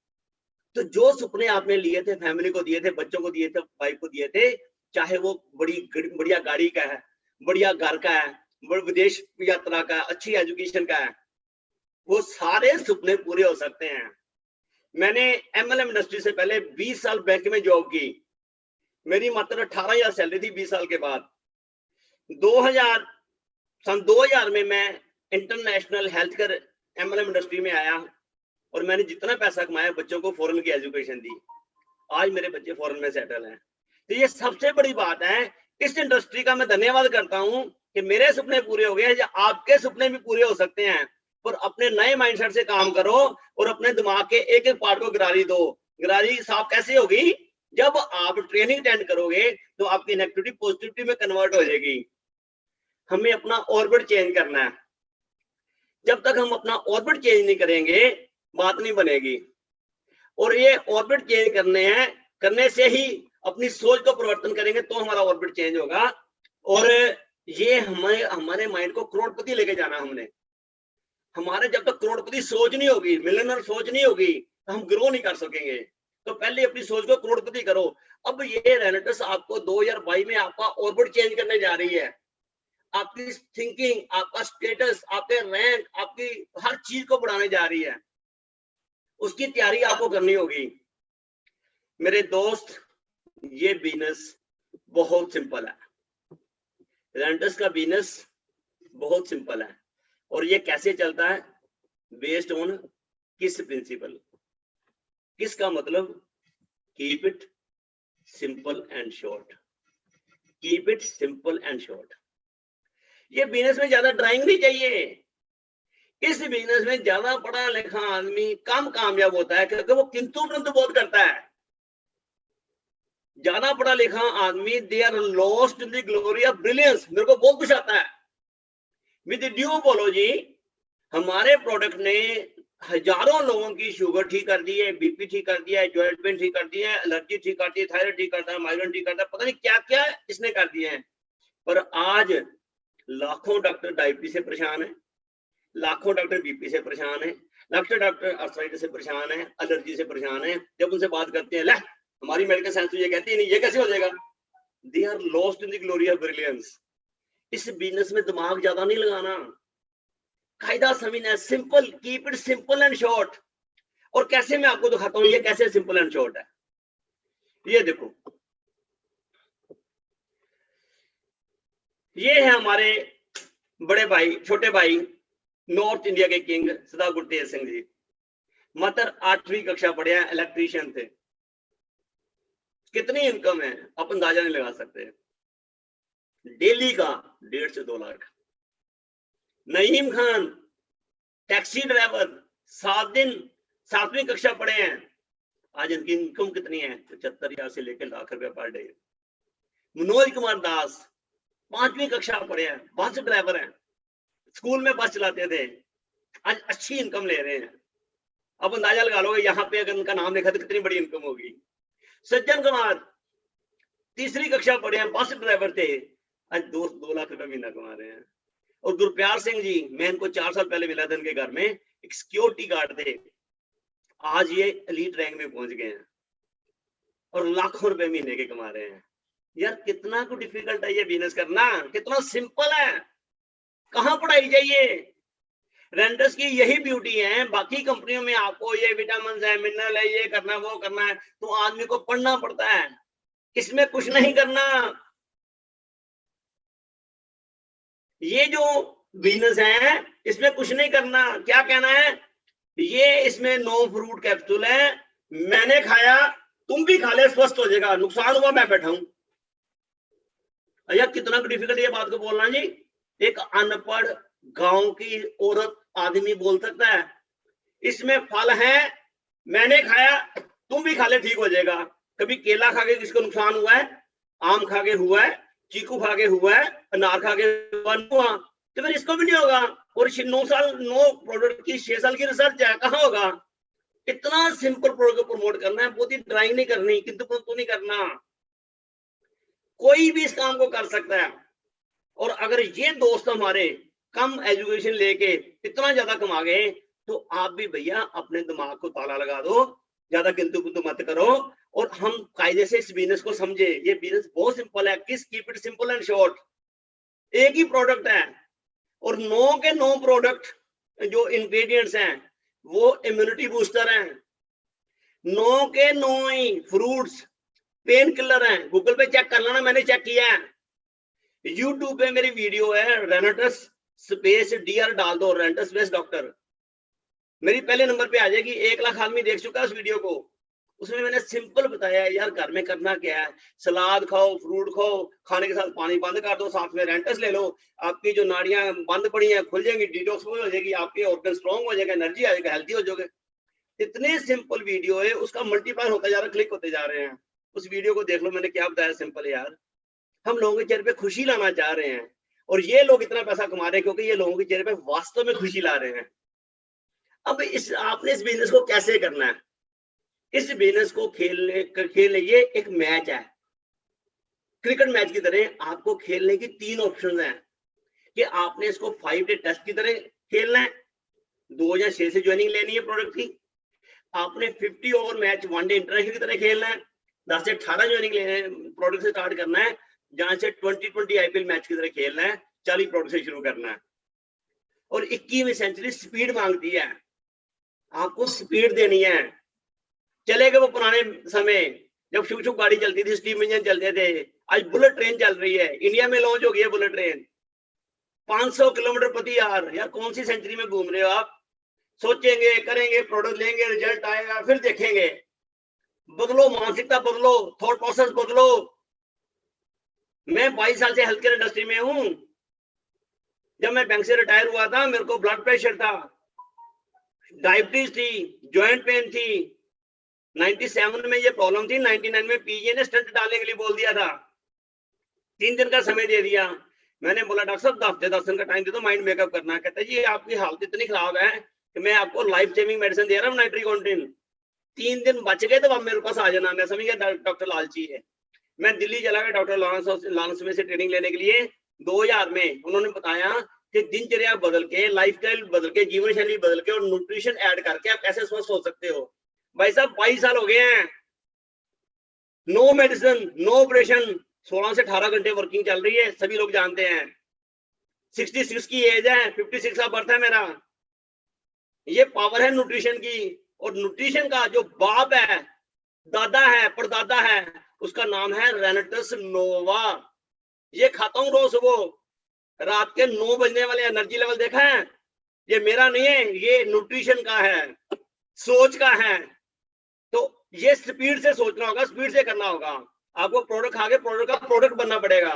Speaker 4: तो जो सपने आपने लिए थे, फैमिली को दिए थे, बच्चों को दिए थे, वाइफ को दिए थे, चाहे वो बढ़िया गाड़ी का है, बढ़िया घर का है, विदेश यात्रा का, अच्छी एजुकेशन का है, वो सारे सपने पूरे हो सकते हैं। मैंने एमएलएम इंडस्ट्री से पहले 20 साल बैंक में जॉब की। मेरी मात्र 18,000 सैलरी थी 20 साल के बाद। 2000 में मैं international health care MLM industry में आया और मैंने जितना पैसा कमाया बच्चों को फॉरेन की एजुकेशन दी। आज मेरे बच्चे फॉरेन में सेटल हैं। तो ये सबसे बड़ी बात है। इस इंडस्ट्री का मैं धन्यवाद करता हूं कि मेरे सपने पूरे हो गए, आपके सपने भी पूरे हो सकते हैं। पर अपने नए माइंडसेट से काम करो और अपने दिमाग के एक एक पार्ट को गिरारी दो। गिरारी साफ कैसे होगी? जब आप ट्रेनिंग अटेंड करोगे तो आपकी नेगेटिविटी पॉजिटिविटी में कन्वर्ट हो जाएगी। हमें अपना ऑर्बिट चेंज करना है। जब तक हम अपना ऑर्बिट चेंज नहीं करेंगे बात नहीं बनेगी। और ये ऑर्बिट चेंज करने से ही अपनी सोच को परिवर्तन करेंगे तो हमारा ऑर्बिट चेंज होगा। और ये हमारे माइंड को करोड़पति लेके जाना। हमारे जब तक करोड़पति सोच नहीं होगी, मिलियनर सोच नहीं होगी, तो हम ग्रो नहीं कर सकेंगे। तो पहले अपनी सोच को करोड़पति करो। अब ये रेनेटस आपको 2022 में आपका ऑर्बिट चेंज करने जा रही है। आपकी थिंकिंग, आपका स्टेटस, आपके रैंक, आपकी हर चीज को बढ़ाने जा रही है। उसकी तैयारी आपको करनी होगी। मेरे दोस्त, ये बिजनेस बहुत सिंपल है। रेनेटस का बिजनेस बहुत सिंपल है। और ये कैसे चलता है? बेस्ड ऑन किस प्रिंसिपल? किसका मतलब? Keep it simple and short. Keep it simple and short. ये बिजनेस में ज्यादा ड्राइंग नहीं चाहिए। इस बिजनेस में ज्यादा पढ़ा लिखा आदमी कम कामयाब होता है, क्योंकि वो किंतु परंतु बहुत करता है। ज्यादा पढ़ा लिखा आदमी they are lost in the glory of brilliance. मेरे को बहुत कुछ आता है। विद ड्यू अपोलॉजी, हमारे प्रोडक्ट ने हजारों लोगों की शुगर ठीक कर दी है, बीपी ठीक कर दिया है, जॉइंट पेन ठीक कर दिया है, एलर्जी ठीक करती है, थायराइड ठीक करता है, माइग्रेन ठीक करता है, पता नहीं क्या क्या इसने कर दिए हैं। पर आज लाखों डॉक्टर डायबिटीज से परेशान है, लाखों डॉक्टर बीपी से परेशान है, लाखों डॉक्टर आर्थराइटिस से परेशान है, एलर्जी से परेशान है। जब उनसे बात करते हैं, ले हमारी मेडिकल साइंस तो ये कहती है नहीं, ये कैसे हो जाएगा? They are lost in the glory of brilliance. इस बिजनेस में दिमाग ज्यादा नहीं लगाना, कायदा समझना है। Simple, keep it simple and short. और कैसे मैं आपको दिखाता हूं ये कैसे सिंपल एंड शॉर्ट है। ये देखो, ये है हमारे बड़े भाई, छोटे भाई, नॉर्थ इंडिया के किंग सरदार गुरतेज सिंह जी। मात्र 8वीं कक्षा पढ़े हैं, इलेक्ट्रीशियन थे। कितनी इनकम है आप अंदाजा नहीं लगा सकते। डेली का 1.5 से 2 लाख। नईम खान टैक्सी ड्राइवर, 7वीं कक्षा पढ़े हैं। आज इनकी इनकम कितनी है? 75,000 से लेकर लाख रुपए पर डे। मनोज कुमार दास 5वीं कक्षा पढ़े हैं, बस ड्राइवर हैं, स्कूल में बस चलाते थे, आज अच्छी इनकम ले रहे हैं। अब अंदाजा लगा लो यहाँ पे अगर उनका नाम लिखा तो कितनी बड़ी इनकम होगी। सज्जन कुमार 3री कक्षा पढ़े हैं, बस ड्राइवर थे, आज 2 लाख रुपए महीना कमा रहे हैं। और गुरप्यार सिंह जी, मैं इनको 4 साल पहले मिला था इनके घर में, एक सिक्योरिटी गार्ड थे, आज ये एलीट रैंक में पहुंच गए हैं और लाखों रुपए महीने के कमा रहे हैं। यार कितना को डिफिकल्ट है ये बिजनेस करना, कितना सिंपल है, कहां पढ़ाई चाहिए। रेनेटस की यही ब्यूटी है। बाकी कंपनियों में आपको ये विटामिन है, मिनरल है, ये करना वो करना है, तो आदमी को पढ़ना पड़ता है। इसमें कुछ नहीं करना। ये जो बिजनेस है इसमें कुछ नहीं करना। क्या कहना है? ये इसमें 9 फ्रूट कैप्सूल है, मैंने खाया, तुम भी खा ले, स्वस्थ हो जाएगा, नुकसान हुआ मैं बैठा हूं। यार कितना डिफिकल्ट ये बात को बोलना जी। एक अनपढ़ गांव की औरत आदमी बोल सकता है इसमें फल है, मैंने खाया, तुम भी खा ले, ठीक हो जाएगा। कभी केला खा के किसको नुकसान हुआ है? आम खा के हुआ है, चीकू खा के हुआ है, अनार खा के हुआ, तो फिर इसको भी नहीं होगा। और 9 प्रोडक्ट की 6 साल की रिसर्च है, कहाँ होगा? इतना सिंपल प्रोडक्ट को प्रमोट करना है, बहुत ही ड्राइंग नहीं करनी, किंतु परंतु नहीं करना। कोई भी इस काम को कर सकता है। और अगर ये दोस्त हमारे कम एजुकेशन लेके इतना ज्यादा कमा गए, तो आप भी भैया अपने दिमाग को ताला लगा दो, ज्यादा किंतु कुंतु मत करो, और हम कायदे से इस बिजनेस को समझे। ये बिजनेस बहुत सिंपल है, किस keep it simple and short. एक ही प्रोडक्ट है और 9 के 9 प्रोडक्ट जो इंग्रेडिएंट्स हैं वो इम्यूनिटी बूस्टर हैं। 9 के 9 ही फ्रूट्स पेन किलर हैं। गूगल पे चेक कर लेना, मैंने चेक किया है। यूट्यूब पे मेरी वीडियो है, रेनेटस स्पेस डीआर डाल दो, रेनेटस स्पेस डॉक्टर, मेरी पहले नंबर पे आ जाएगी। 1 लाख आदमी देख चुका है उस वीडियो को। उसमें मैंने सिंपल बताया है यार, घर में करना क्या है, सलाद खाओ, फ्रूट खाओ, खाने के साथ पानी बंद कर दो, साथ में रेंटस ले लो, आपकी जो नाड़ियां बंद पड़ी हैं खुल जाएंगी, डिटॉक्स हो जाएगी, आपके ऑर्गन स्ट्रॉन्ग हो जाएगा, एनर्जी आ जाएगा, हेल्थी हो जाओगे। इतने सिंपल वीडियो है, उसका मल्टीप्लाई होता जा रहा है, क्लिक होते जा रहे हैं। उस वीडियो को देख लो, मैंने क्या बताया, सिंपल है यार। हम लोगों के चेहरे पे खुशी लाना चाह रहे हैं, और ये लोग इतना पैसा कमा रहे हैं क्योंकि ये लोगों के चेहरे पे वास्तव में खुशी ला रहे हैं। अब आपने इस बिजनेस को कैसे करना है? इस बिजनेस को खेलने ये एक मैच है, क्रिकेट मैच की तरह। आपको खेलने की 3 ऑप्शन हैं कि आपने इसको 5 डे टेस्ट की तरह खेलना है, 2 या 6 से ज्वाइनिंग लेनी है प्रोडक्ट की। आपने 50 ओवर मैच 1 डे इंटरनेशनल की तरह खेलना है, 10 से 18 ज्वाइनिंग लेने प्रोडक्ट से स्टार्ट करना है, जहां से 2020 आईपीएल मैच की तरह खेलना है, 40 प्रोडक्ट से शुरू करना है। और 21वीं सेंचुरी स्पीड मांगती है, आपको स्पीड देनी है। चले गए वो पुराने समय जब शुक शुक गाड़ी चलती थी, स्टीम इंजन चलते थे। आज बुलेट ट्रेन चल रही है, इंडिया में लॉन्च हो गई है बुलेट ट्रेन, 500 किलोमीटर प्रति आवर। यार कौन सी सेंचुरी में घूम रहे हो आप? सोचेंगे, करेंगे, प्रोडक्ट लेंगे, रिजल्ट आएगा, फिर देखेंगे। बदलो, मानसिकता बदलो, थॉट प्रोसेस बदलो। मैं 22 साल से हेल्थ केयर इंडस्ट्री में हूं। जब मैं बैंक से रिटायर हुआ था, मेरे को ब्लड प्रेशर था, डायबिटीज थी, ज्वाइंट पेन थी, 97 में ये प्रॉब्लम थी, 99 में पीजी ने स्टंट डालने के लिए बोल दिया था। 3 दिन का समय दे दिया। मैंने बोला डॉक्टर साहब 10 दिन का टाइम दे दो, माइंड मेकअप करना है। कहते जी आपकी हालत इतनी खराब है कि मैं आपको लाइफ सेविंग मेडिसिन दे रहा हूँ, नाइट्रिकॉन्टिन। 3 दिन बच गए तो आप मेरे पास आ जाना। मैं समझ गया डॉक्टर लालची है। मैं दिल्ली चला गया डॉक्टर लॉरेंस में से ट्रेनिंग लेने के लिए। 2000 में उन्होंने बताया कि दिनचर्या बदल के, लाइफस्टाइल बदल के, जीवन शैली बदल के और न्यूट्रिशन ऐड करके आप कैसे स्वस्थ हो सकते हो। भाई साहब 22 साल हो गए हैं, नो मेडिसिन, नो ऑपरेशन, 16 से 18 घंटे वर्किंग चल रही है, सभी लोग जानते हैं। 66 की एज है, 56 का बर्थ है मेरा। ये पावर है न्यूट्रिशन की। और न्यूट्रिशन का जो बाप है, दादा है, परदादा है, उसका नाम है रेनेटस नोवा। ये खाता हूं रोज सुबह। रात के 9 बजने वाले एनर्जी लेवल देखा है? ये मेरा नहीं है, ये न्यूट्रिशन का है, सोच का है। तो ये स्पीड से सोचना होगा, स्पीड से करना होगा। आपको प्रोडक्ट खा के प्रोडक्ट का प्रोडक्ट बनना पड़ेगा।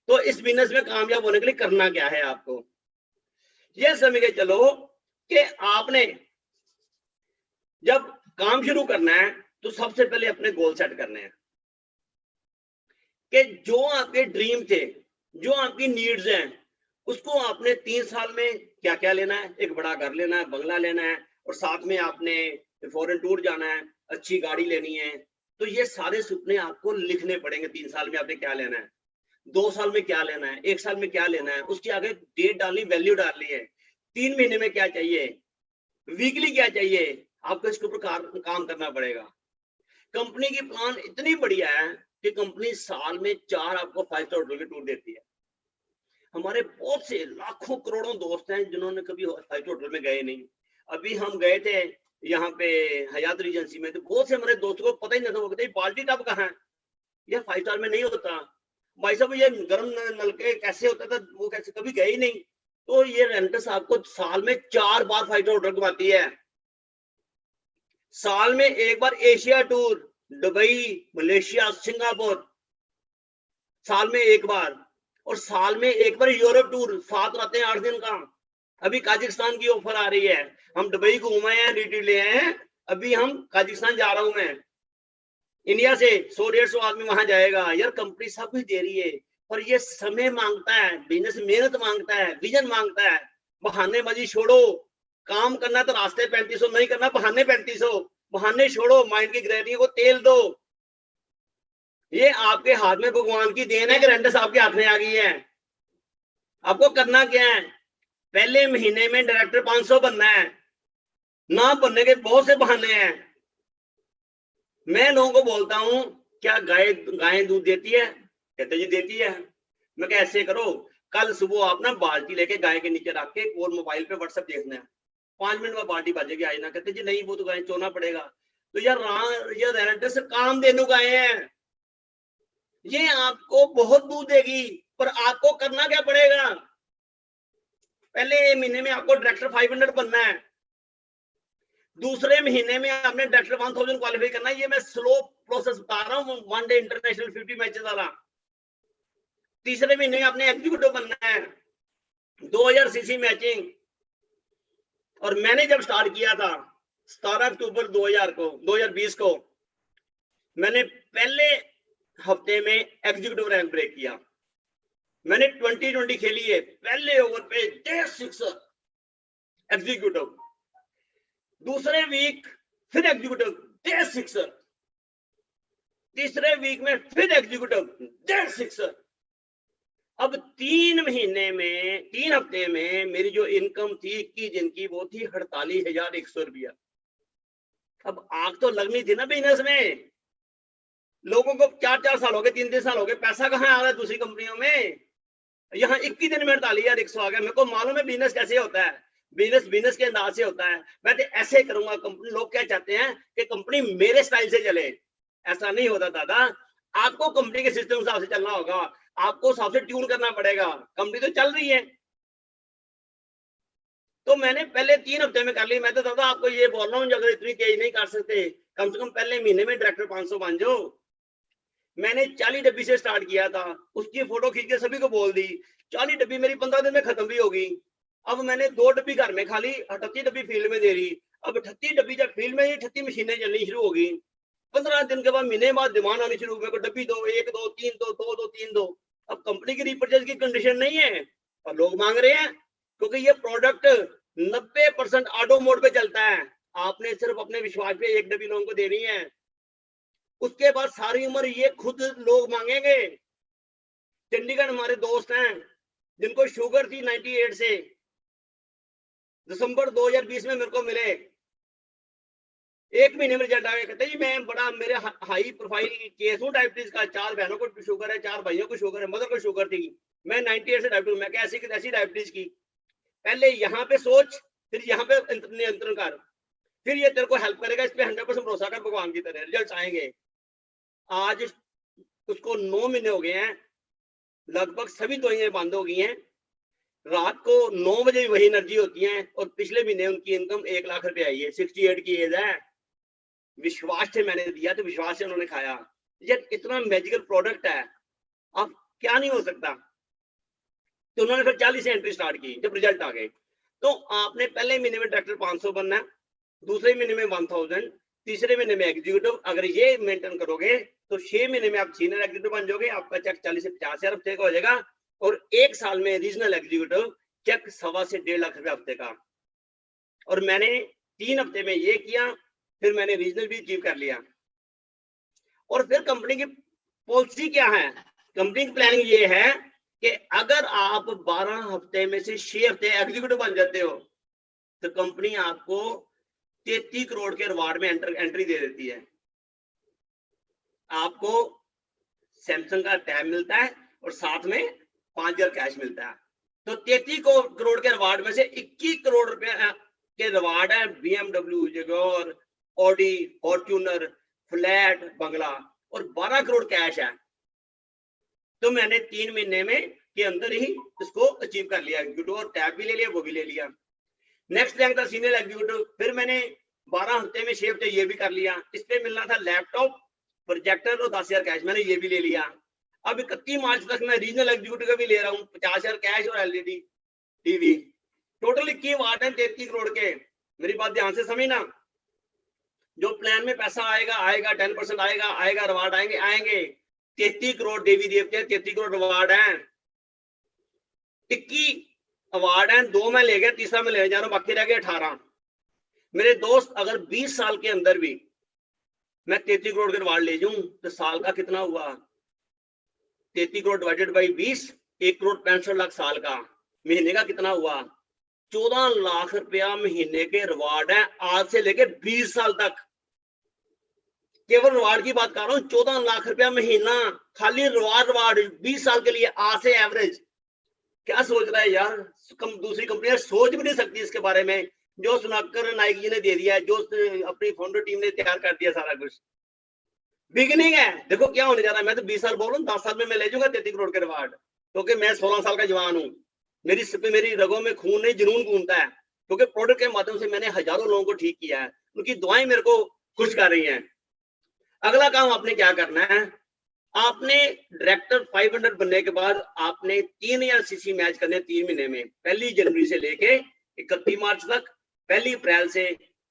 Speaker 4: तो इस बिजनेस में कामयाब होने के लिए करना क्या है आपको? ये समझ के चलो कि आपने जब काम शुरू करना है तो सबसे पहले अपने गोल सेट करने हैं कि जो आपके ड्रीम थे, जो आपकी नीड्स हैं, उसको आपने 3 साल में क्या क्या लेना है। एक बड़ा घर लेना है, बंगला लेना है, और साथ में आपने फॉरेन टूर जाना है, अच्छी गाड़ी लेनी है। तो ये सारे सपने आपको लिखने पड़ेंगे। 3 साल में आपने क्या लेना है, 2 साल में क्या लेना है, 1 साल में क्या लेना है, उसके आगे डेट डालनी, वैल्यू डालनी है। 3 महीने में क्या चाहिए, वीकली क्या चाहिए, आपको इसके ऊपर काम करना पड़ेगा। कंपनी की प्लान इतनी बढ़िया है कि कंपनी साल में 4 आपको 5 स्टार होटल के टूर देती है। हमारे बहुत से लाखों करोड़ों दोस्त हैं जिन्होंने कभी 5 स्टार होटल में गए नहीं। अभी हम गए थे यहाँ पे हयात रीजेंसी में, तो बहुत से हमारे दोस्तों को पता ही नहीं था। वो कहते बाल्टी टब कहाँ है, यह 5 स्टार में नहीं होता। भाई साहब ये गर्म नलके कैसे होता था, वो कैसे कभी गए ही नहीं। तो ये रेंटस आपको साल में 4 बार 5 स्टार होटल घुमाती है। साल में 1 बार Asia tour, Dubai, Malaysia, Singapore, साल में 1 बार। और साल में 1 बार यूरोप टूर, 7 रातें 8 दिन का। अभी काजाकिस्तान की ऑफर आ रही है, हम दुबई घूमे हैं, रीटी ले आए हैं, अभी हम काजाकिस्तान जा रहा हूं मैं, इंडिया से 100-150 आदमी वहां जाएगा। यार कंपनी सब कुछ दे रही है, पर ये समय मांगता है, बिजनेस मेहनत मांगता है, विजन मांगता है। बहानेबाजी छोड़ो, काम करना तो रास्ते 3500, नहीं करना बहाने 3500, बहाने छोड़ो, माइंड की ग्रैविटी को तेल दो। ये आपके हाथ में भगवान की देन है, ग्रैंडस आपके हाथ में आ गई है। आपको करना क्या है, पहले महीने में डायरेक्टर 500 बनना है, ना बनने के बहुत से बहाने हैं। मैं लोगों को बोलता हूं, क्या गाय दूध देती है? कहते जी देती है। मैं क्या, ऐसे करो, कल सुबह आप ना बाल्टी लेके गाय के नीचे रख के और मोबाइल पे व्हाट्सएप देखना है, 5 मिनट में बाल्टी बाजेगी, आज ना। कहते जी नहीं, वो तो गाय चोना पड़ेगा। तो यार रेंटल से काम देने गाय है, ये आपको बहुत दूध देगी, पर आपको करना क्या पड़ेगा, पहले महीने में आपको डायरेक्टर 500 बनना है, दूसरे महीने में आपने डायरेक्टर 1000 क्वालिफाई करना है। ये मैं स्लो प्रोसेस बता रहा हूँ, वन डे इंटरनेशनल 50 मैचेस वाला। तीसरे महीने में आपने एग्जीक्यूटिव बनना है, 2000 सीसी मैचिंग। और मैंने जब स्टार्ट किया था 17 अक्टूबर 2020 को, मैंने पहले हफ्ते में एग्जीक्यूटिव रैंक ब्रेक किया। मैंने 2020 खेली है, पहले ओवर पे डे 6 एग्जीक्यूटिव, दूसरे वीक फिर एग्जीक्यूटिव डे 6, तीसरे वीक में फिर एग्जीक्यूटिव डे 6। अब 3 महीने में, 3 हफ्ते में मेरी जो इनकम थी 21 दिन की, वो थी 48,100 रुपया। अब आग तो लगनी थी ना बिजनेस में। लोगों को 4-4 साल हो गए, 3-3 साल हो गए, पैसा कहाँ आ रहा है दूसरी कंपनियों में। यहाँ 21 दिन में 48,100 आ गया। मेरे को मालूम है बिजनेस कैसे होता है, बिजनेस के अंदाज से होता है। मैं तो ऐसे करूंगा। कंपनी, लोग क्या चाहते हैं कि कंपनी मेरे स्टाइल से चले, ऐसा नहीं होता दादा। आपको कंपनी के सिस्टम हिसाब से चलना होगा, आपको हिसाब से ट्यून करना पड़ेगा। कंपनी तो चल रही है। तो मैंने पहले 3 हफ्ते में कर ली। मैं तो दादा आपको ये बोल रहा हूँ, अगर इतनी तेज नहीं कर सकते, कम से कम पहले महीने में डायरेक्टर 500 बन जाओ। मैंने 40 डब्बी से स्टार्ट किया था, उसकी फोटो खींच के सभी को बोल दी। 40 डब्बी मेरी 15 दिन में खत्म भी होगी। अब मैंने 2 डब्बी घर में खा ली, 38 डब्बी फील्ड में दे रही। अब 38 डब्बी जब फील्ड में, 38 मशीनें चलनी शुरू होगी। 15 दिन के बाद, महीने बाद डिमांड आनी शुरू, मेरे को डब्बी दो, 1 2 3 दो, 2 2 3 दो। अब कंपनी की रिपर्चेज की कंडीशन नहीं है, और लोग मांग रहे हैं, क्योंकि ये प्रोडक्ट 90% ऑटो मोड पे चलता है। आपने सिर्फ अपने विश्वास पे 1 डब्बी लोगों को देनी है, उसके बाद सारी उम्र ये खुद लोग मांगेंगे। चंडीगढ़ हमारे दोस्त हैं जिनको शुगर थी 98 से, दिसंबर 2020 में मेरे को मिले, 1 महीने में रिजल्ट आ गया। कहते जी मैं बड़ा, मेरे हाई प्रोफाइल केस हूँ डायबिटीज का, 4 बहनों को शुगर है, 4 भाइयों को शुगर है, मदर को शुगर थी, मैं 98 से डायबिटीज। मैं क्या ऐसी डायबिटीज की, पहले यहाँ पे सोच, फिर यहाँ पे नियंत्रण कर, फिर ये तेरे को हेल्प करेगा। इस पे 100% भरोसा कर, भगवान की तरह रिजल्ट आएंगे। आज उसको 9 महीने हो गए हैं, लगभग सभी दवाइयां बंद हो गई हैं। रात को 9 बजे वही एनर्जी होती है, और पिछले महीने उनकी इनकम 1 लाख रुपए आई है। 68 की एज है। विश्वास से मैंने दिया, तो विश्वास से उन्होंने खाया। ये इतना मैजिकल प्रोडक्ट है, अब क्या नहीं हो सकता। तो उन्होंने फिर 40 से एंट्री स्टार्ट की। जब रिजल्ट आ गए, तो आपने पहले महीने में डायरेक्टर 500 बनना है, दूसरे महीने में 1000, तीसरे महीने में एग्जीक्यूटिव। अगर ये मेंटेन करोगे तो 6 महीने में आप सीनियर एग्जीक्यूटिव बन जाओगे। आपका चेक 40 से 50 हजार हफ्ते का हो जाएगा, और 1 साल में रीजनल एग्जीक्यूटिव चेक 1.25 से 1.5 लाख रुपए हफ्ते का। और मैंने 3 हफ्ते में ये किया, फिर मैंने रीजनल भी अचीव कर लिया। और फिर कंपनी की पॉलिसी क्या है, कंपनी की प्लानिंग ये है कि अगर आप 12 हफ्ते में से 6 हफ्ते एग्जीक्यूटिव बन जाते हो, तो कंपनी आपको 33 करोड़ के रिवार्ड में एंट्री दे देती है। आपको सैमसंग का टैब मिलता है, और साथ में 5,000 कैश मिलता है। तो 33 करोड़ के रिवार्ड में से 21 करोड़ रुपए के रिवार्ड है। BMW, Jaguar, Audi, Fortuner, flat, बंगला, और 12 करोड़ कैश है। तो मैंने 3 महीने में के अंदर ही इसको अचीव कर लिया। एग्जीक्यूटिव और टैब भी ले लिया, वो भी ले लिया। नेक्स्ट रैंक था सीनियर एग्जीक्यूटिव। फिर मैंने 12 हफ्ते में 6 हफ्ते ये भी कर लिया। इस पे मिलना था लैपटॉप, प्रोजेक्टर और 10,000 कैश, मैंने ये भी ले लिया। अब 31 मार्च तक मैं रीजनल एग्जीक्यूटिव का भी ले रहा हूँ, 50,000 कैश और LED टीवी। टोटल 21 अवार्ड हैं 33 करोड़ के। मेरी बात ध्यान से समझना, जो प्लान में पैसा आएगा आएगा, 10% आएगा आएगा, रिवार्ड आएंगे आएंगे। 33 करोड़ देवी देवते, 33 करोड़ रिवार्ड हैं। 21 अवार्ड हैं, 2 मैं ले गया, तीसरा मैं ले जा रहा हूं, बाकी रह गए 18। मेरे दोस्त, अगर 20 साल के अंदर भी मैं 33 करोड़ के रिवार्ड ले जाऊं तो साल का कितना हुआ? 33 करोड़ डिवाइडेड बाई 20, 1 करोड़ 65 लाख साल का। महीने का कितना हुआ? 14 लाख रुपया महीने के रिवार्ड है, आज से लेके 20 साल तक। केवल रिवार्ड की बात कर रहा हूँ, 14 लाख रुपया महीना, खाली रिवार्ड 20 साल के लिए, आज से एवरेज। क्या सोच रहा है यार? दूसरी कंपनियां सोच भी नहीं सकती इसके बारे में, जो सुनाकर नाइक जी ने दे दिया है, जो अपनी फाउंडर टीम ने तैयार कर दिया सारा कुछ। बिगिनिंग है, देखो क्या होने जा रहा है। मैं तो 20 साल बोल रहा हूँ, 10 साल में मैं ले जाऊंगा 33 करोड़ के रिवार्ड, क्योंकि मैं 16 साल का जवान हूँ। मेरी रगों में खून नहीं, जुनून घूमता है, क्योंकि प्रोडक्ट के माध्यम से मैंने हजारों लोगों को ठीक किया है, उनकी दुआएं मेरे को खुश कर रही हैं। अगला काम आपने क्या करना है, आपने डायरेक्टर 500 बनने के बाद आपने 3000 सीसी मैच करने 3 महीने में, 1 जनवरी से लेके 31 मार्च तक, 1 अप्रैल से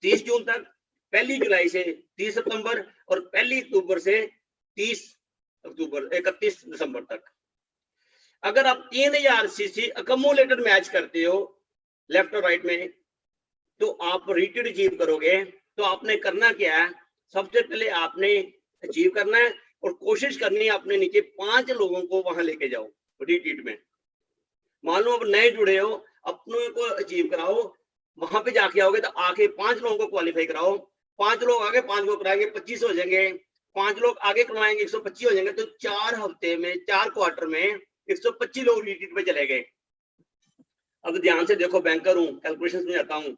Speaker 4: 30 जून तक, 1 जुलाई से 30 सितंबर और 1 अक्टूबर से 31 दिसंबर तक। अगर आप 3000 सीसी अकमुलेटेड मैच करते हो लेफ्ट और राइट में, तो आप रिटेड अचीव करोगे। तो आपने करना क्या है, सबसे पहले आपने अचीव करना है और कोशिश करनी है अपने नीचे 5 लोगों को वहां लेके जाओ रिट्रीट में। मान लो अब नए जुड़े हो, अपनों को अचीव कराओ, वहां पे जाके आओगे तो आके 5 लोगों को क्वालिफाई कराओ। 5 लोग आगे 5 को कराएंगे, 25 हो जाएंगे। 5 लोग आगे करवाएंगे, 125 हो जाएंगे। तो 4 हफ्ते में, 4 क्वार्टर में 125 लोग रिट्रीट पे चले गए। अब ध्यान से देखो, बैंकर हूं, कैलकुलेशन समझाता हूं,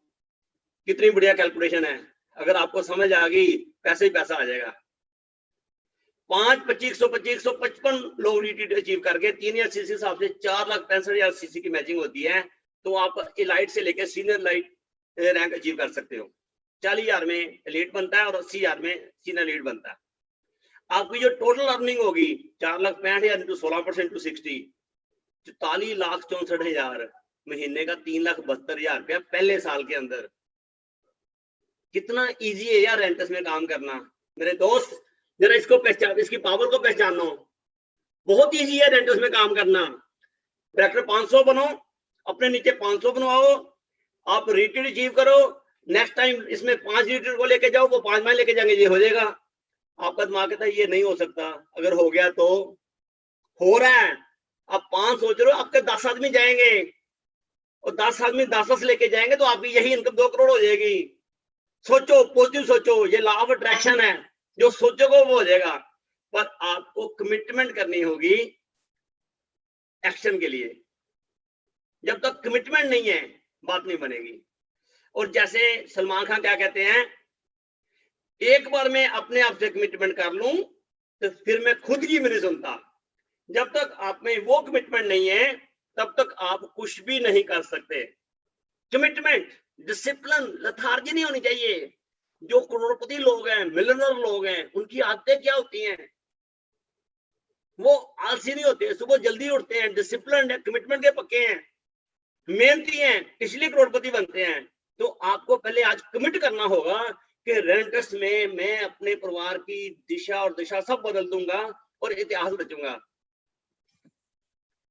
Speaker 4: कितनी बढ़िया कैलकुलेशन है। अगर आपको समझ आ गई, पैसे ही पैसा आ जाएगा। 5, 25, 125, 155 लोग रिट्रीट अचीव करके 3000 सीसी हिसाब से 4,65,000 सीसी की मैचिंग होती है। तो आप एलाइट से लेकर सीनियर लाइट रैंक अचीव कर सकते हो। 40,000 में एलीट बनता है और 80,000 में सीनियर लीड बनता है। आपकी जो टोटल अर्निंग होगी 4,65,000 इंटू 16% टू 60, 44,64,000 महीने का, 3,72,000 रुपया पहले साल के अंदर। कितना इजी है यार रेंटस में काम करना। मेरे दोस्त, जरा इसको पहचान, इसकी पावर को पहचानो। बहुत इजी है रेंटस में काम करना। डायरेक्टर 500 बनो, अपने नीचे 500 बनवाओ, आप रिट्रीट अचीव करो। नेक्स्ट टाइम इसमें 5 रिट्रीट को लेके जाओ, वो 5 माइल लेके जाएंगे, ये हो जाएगा। आपका दिमाग कहता है ये नहीं हो सकता, अगर हो गया तो हो रहा है। आप 5 सोच रहे हो, आपके 10 आदमी जाएंगे और 10 आदमी 10 लेके जाएंगे तो आपकी यही इनकम 2 करोड़ हो जाएगी। सोचो, पॉजिटिव सोचो, ये लॉ ऑफ अट्रैक्शन है, जो सोचोगे वो हो जाएगा। पर आपको कमिटमेंट करनी होगी एक्शन के लिए। जब तक कमिटमेंट नहीं है, बात नहीं बनेगी। और जैसे सलमान खान क्या कहते हैं, एक बार मैं अपने आप से कमिटमेंट कर लूं तो फिर मैं खुद की भी नहीं सुनता। जब तक आप में वो कमिटमेंट नहीं है, तब तक आप कुछ भी नहीं कर सकते। कमिटमेंट, डिसिप्लिन, लथार्जी नहीं होनी चाहिए। जो करोड़पति लोग हैं, मिलियनर लोग हैं, उनकी आदतें क्या होती हैं? वो आलसी नहीं होते, सुबह जल्दी उठते हैं, डिसिप्लिन है, कमिटमेंट के पक्के हैं, मेहनती हैं, इसलिए करोड़पति बनते हैं। तो आपको पहले आज कमिट करना होगा कि रेंटस में मैं अपने परिवार की दिशा और दिशा सब बदल दूंगा और इतिहास रचूंगा।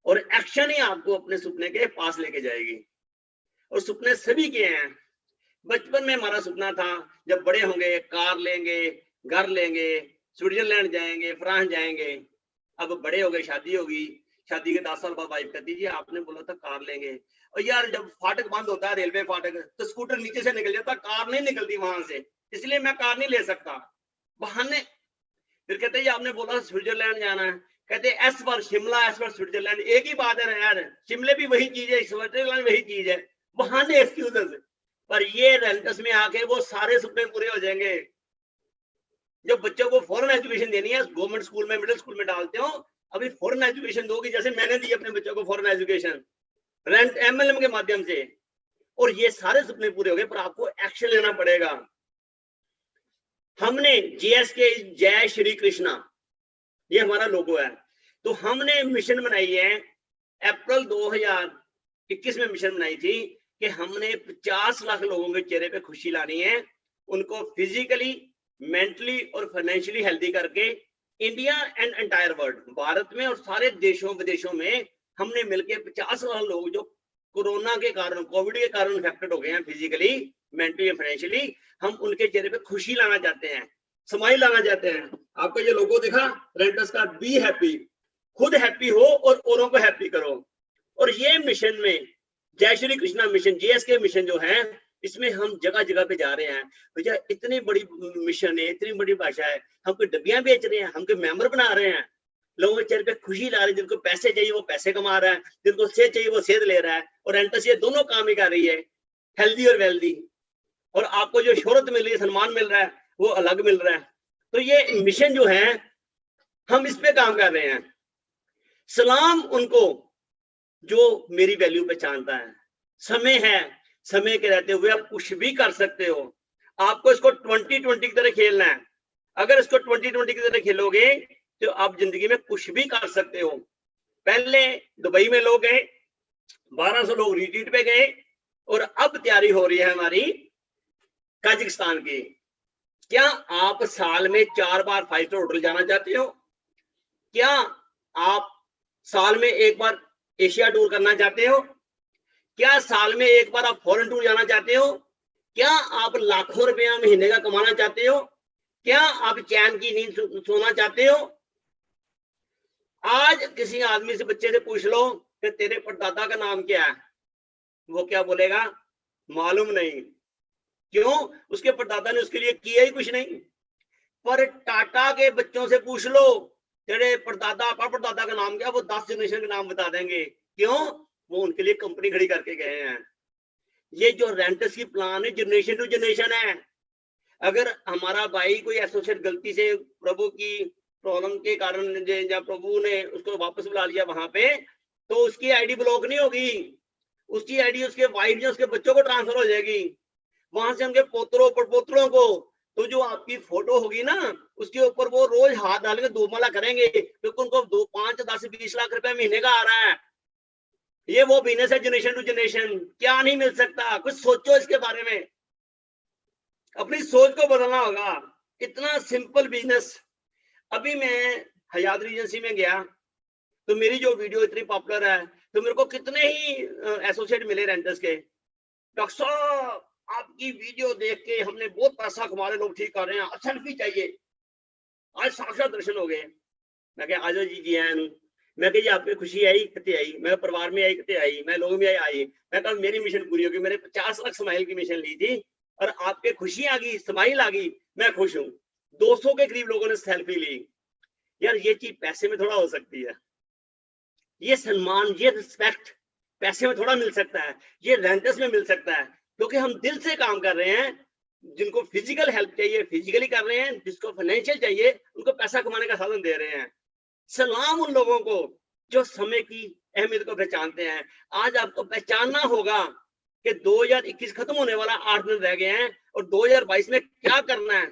Speaker 4: और एक्शन ही आपको अपने सपने के पास लेके जाएगी। और सपने सभी के हैं। बचपन में हमारा सपना था जब बड़े होंगे कार लेंगे, घर लेंगे, स्विट्जरलैंड जाएंगे, फ्रांस जाएंगे। अब बड़े हो गए, शादी होगी, शादी के 10 साल बाद वाइफ कहती जी आपने बोला था कार लेंगे। और यार जब फाटक बंद होता है, रेलवे फाटक, तो स्कूटर नीचे से निकल जाता, कार नहीं निकलती वहां से, इसलिए मैं कार नहीं ले सकता। बहाने। फिर कहते हैं आपने बोला स्विट्जरलैंड जाना है, कहते एस पर शिमला, एस पर स्विट्जरलैंड, एक ही बात है यार, शिमले भी वही चीज है, स्विट्जरलैंड वही चीज है। बहाने, एक्सक्यूजेस। पर ये रेंटस में आके वो सारे सपने पूरे हो जाएंगे। जब बच्चों को फॉरेन एजुकेशन देनी है, गवर्नमेंट स्कूल में, मिडिल स्कूल में डालते हो, अभी फॉरेन एजुकेशन दोगी, जैसे मैंने दी अपने बच्चों को फॉरेन एजुकेशन रेंट एमएलएम के माध्यम से, और ये सारे सपने पूरे हो गए। पर आपको एक्शन लेना पड़ेगा। हमने जीएसके जय श्री कृष्णा, ये हमारा लोगो है। तो हमने मिशन बनाई है, अप्रैल 2021 में मिशन बनाई थी कि हमने 50 लाख लोगों के चेहरे पे खुशी लानी है, उनको फिजिकली, मेंटली और फाइनेंशियली हेल्दी करके India and entire world, Bharat में और सारे देशों विदेशों में हमने मिलकर 50 लाख लोग जो कोरोना के कारण, कोविड के कारण इन्फेक्टेड हो गए हैं फिजिकली, मेंटली, फाइनेंशियली, हम उनके चेहरे पे खुशी लाना चाहते हैं, स्माइल लाना चाहते हैं। आपका ये लोगो दिखा रेंटस का, बी हैप्पी, खुद हैप्पी हो और औरों को हैप्पी करो। और ये मिशन में जय Shri Krishna mission, GSK mission जो है, इसमें हम जगह जगह पे जा रहे हैं। भैया इतनी बड़ी मिशन है, इतनी बड़ी भाषा है, हम कोई डब्बियां बेच रहे हैं, हम कोई मेंबर बना रहे हैं, लोगों के चेहरे पे खुशी ला रहे हैं। जिनको पैसे चाहिए वो पैसे कमा रहा है, जिनको सेहत चाहिए वो सेहत ले रहा है, और एंटस ये दोनों काम ही कर रही है, हेल्दी और वेल्दी। और आपको जो शोहरत मिल रही है, सम्मान मिल रहा है, वो अलग मिल रहा है। तो ये मिशन जो है, हम इस पे काम कर रहे हैं। सलाम उनको जो मेरी वैल्यू पहचानता है। समय है, समय के रहते हुए आप कुछ भी कर सकते हो। आपको इसको 2020 की तरह खेलना है। अगर इसको 2020 की तरह खेलोगे तो आप जिंदगी में कुछ भी कर सकते हो। पहले दुबई में लोग गए, 1200 लोग रिट्रीट पे गए, और अब तैयारी हो रही है हमारी कजाकिस्तान की। क्या आप साल में 4 बार 5 स्टार होटल जाना चाहते हो? क्या आप साल में 1 बार एशिया टूर करना चाहते हो? क्या साल में 1 बार आप फॉरेन टूर जाना चाहते हो? क्या आप लाखों रुपया महीने का कमाना चाहते हो? क्या आप चैन की नींद सोना चाहते हो? आज किसी आदमी से, बच्चे से पूछ लो कि तेरे परदादा का नाम क्या है, वो क्या बोलेगा? मालूम नहीं। क्यों? उसके परदादा ने उसके लिए किया ही कुछ नहीं। पर टाटा के बच्चों से पूछ लो तेरे परदादा परदादा का नाम क्या, वो 10 जनरेशन के नाम बता देंगे। क्यों? वो उनके लिए कंपनी खड़ी करके गए हैं। ये जो रेंटस की प्लान है, जनरेशन टू जनरेशन है। अगर हमारा भाई कोई एसोसिएट गलती से प्रभु की प्रॉब्लम के कारण या प्रभु ने उसको वापस बुला लिया वहां पे, तो उसकी आईडी ब्लॉक नहीं होगी, उसकी आईडी उसके वाइफ या उसके बच्चों को ट्रांसफर हो जाएगी। वहां से उनके पोतरों पड़पोतरों को, तो जो आपकी फोटो होगी ना, उसके ऊपर वो रोज हाथ डाल के धूपमाला करेंगे, क्योंकि उनको 2, 5, 10, 20 लाख रुपए महीने का आ रहा है। ये वो बिजनेस है जनरेशन टू जनरेशन। क्या नहीं मिल सकता? कुछ सोचो इसके बारे में, अपनी सोच को बदलना होगा। इतना सिंपल बिजनेस। अभी मैं हयात रीजेंसी में गया, तो मेरी जो वीडियो इतनी पॉपुलर है, तो मेरे को कितने ही एसोसिएट मिले रेंटर्स के, डॉक्टर साहब आपकी वीडियो देख के हमने बहुत पैसा कमा रहे, लोग ठीक कर रहे हैं, सेल्फी चाहिए। आज साक्षात दर्शन हो गए। मैं कहा आजो जी जी आया। मैं कहा आप में खुशी आई कितने आई, मैं परिवार में आई कितने आई, मैं लोगों में आई। मैं कहा मेरी मिशन पूरी होगी। मैंने 50 लाख स्माइल की मिशन ली थी, और आपके खुशी आ गई, स्माइल आ गई, मैं खुश हूँ। 200 के करीब लोगों ने सेल्फी ली। यार ये चीज पैसे में थोड़ा हो सकती है। ये सम्मान, ये रिस्पेक्ट पैसे में थोड़ा मिल सकता है, ये रेंटस में मिल सकता है, क्योंकि हम दिल से काम कर रहे हैं। जिनको फिजिकल हेल्प चाहिए फिजिकली कर रहे हैं, जिसको फाइनेंशियल चाहिए उनको पैसा कमाने का साधन दे रहे हैं। सलाम उन लोगों को जो समय की अहमियत को पहचानते हैं। आज आपको पहचानना होगा कि 2021 खत्म होने वाला, 8 दिन रह गए हैं, और 2022 में क्या करना है।